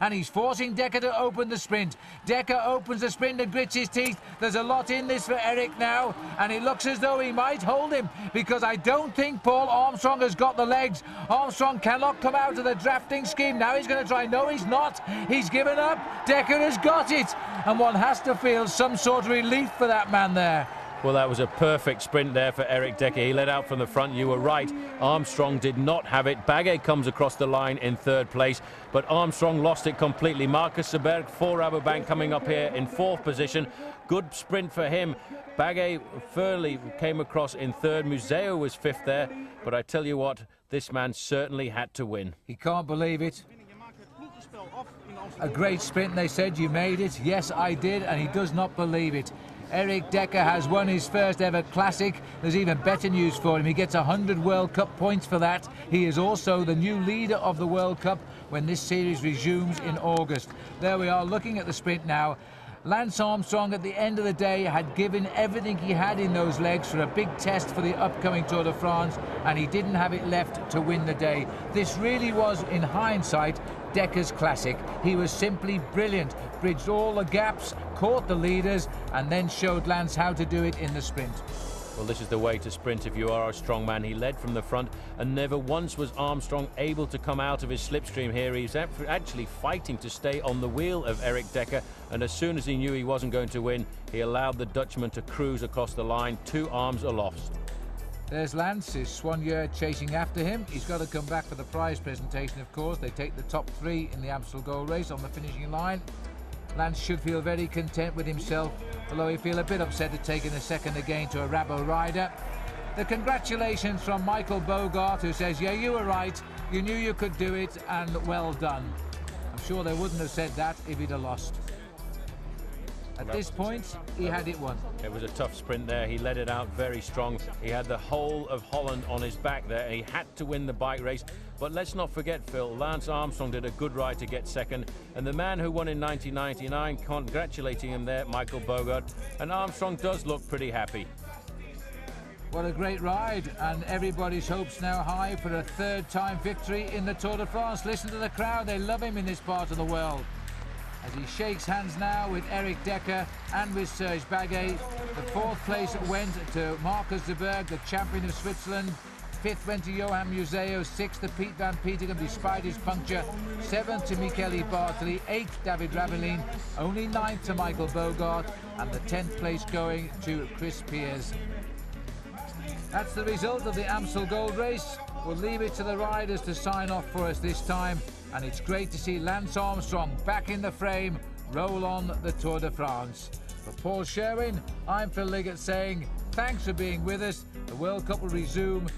and he's forcing Dekker to open the sprint. Dekker opens the sprint and grits his teeth. There's a lot in this for Erik now, and it looks as though he might hold him because I don't think Paul Armstrong has got the legs. Armstrong cannot come out of the drafting scheme. Now he's going to try. No, he's not. He's given up. Dekker has got it, and one has to feel some sort of relief for that man there. Well, that was a perfect sprint there for Erik Dekker. He led out from the front. You were right. Armstrong did not have it. Baguet comes across the line in third place, but Armstrong lost it completely. Markus Zberg for Rabobank coming up here in fourth position. Good sprint for him. Baguet fairly came across in third. Museeuw was fifth there, but I tell you what, this man certainly had to win. He can't believe it. A great sprint, they said. You made it. Yes, I did, and he does not believe it. Erik Dekker has won his first ever classic. There's even better news for him. He gets 100 World Cup points for that. He is also the new leader of the World Cup when this series resumes in August. There we are looking at the sprint now. Lance Armstrong at the end of the day had given everything he had in those legs for a big test for the upcoming Tour de France, and he didn't have it left to win the day. This really was, in hindsight, Dekker's classic. He was simply brilliant, bridged all the gaps, caught the leaders, and then showed Lance how to do it in the sprint. Well, this is the way to sprint if you are a strong man. He led from the front, and never once was Armstrong able to come out of his slipstream here. He's actually fighting to stay on the wheel of Erik Dekker, and as soon as he knew he wasn't going to win, he allowed the Dutchman to cruise across the line, 2 arms aloft. There's Lance, his Soigneur chasing after him. He's got to come back for the prize presentation, of course. They take the top 3 in the Amstel gold race on the finishing line. Lance should feel very content with himself, although he feel a bit upset at taking a second again to a Rabo rider. The congratulations from Michael Boogerd, who says, yeah, you were right, you knew you could do it, and well done. I'm sure they wouldn't have said that if he'd have lost. At this point, he had it won. It was a tough sprint there. He led it out very strong. He had the whole of Holland on his back there. He had to win the bike race. But let's not forget, Phil, Lance Armstrong did a good ride to get second. And the man who won in 1999, congratulating him there, Michael Boogerd. And Armstrong does look pretty happy. What a great ride, and everybody's hopes now high for a third-time victory in the Tour de France. Listen to the crowd, they love him in this part of the world. As he shakes hands now with Erik Dekker and with Serge Baguet. The 4th place went to Markus Zberg, the champion of Switzerland. 5th went to Johan Museeuw. 6th to Piet van Petegem, despite his puncture. 7th to Michele Bartoli. 8th Davide Rebellin. Only 9th to Michael Boogerd. And the 10th place going to Chris Piers. That's the result of the Amstel Gold Race. We'll leave it to the riders to sign off for us this time. And it's great to see Lance Armstrong back in the frame, roll on the Tour de France. For Paul Sherwin, I'm Phil Liggett saying thanks for being with us. The World Cup will resume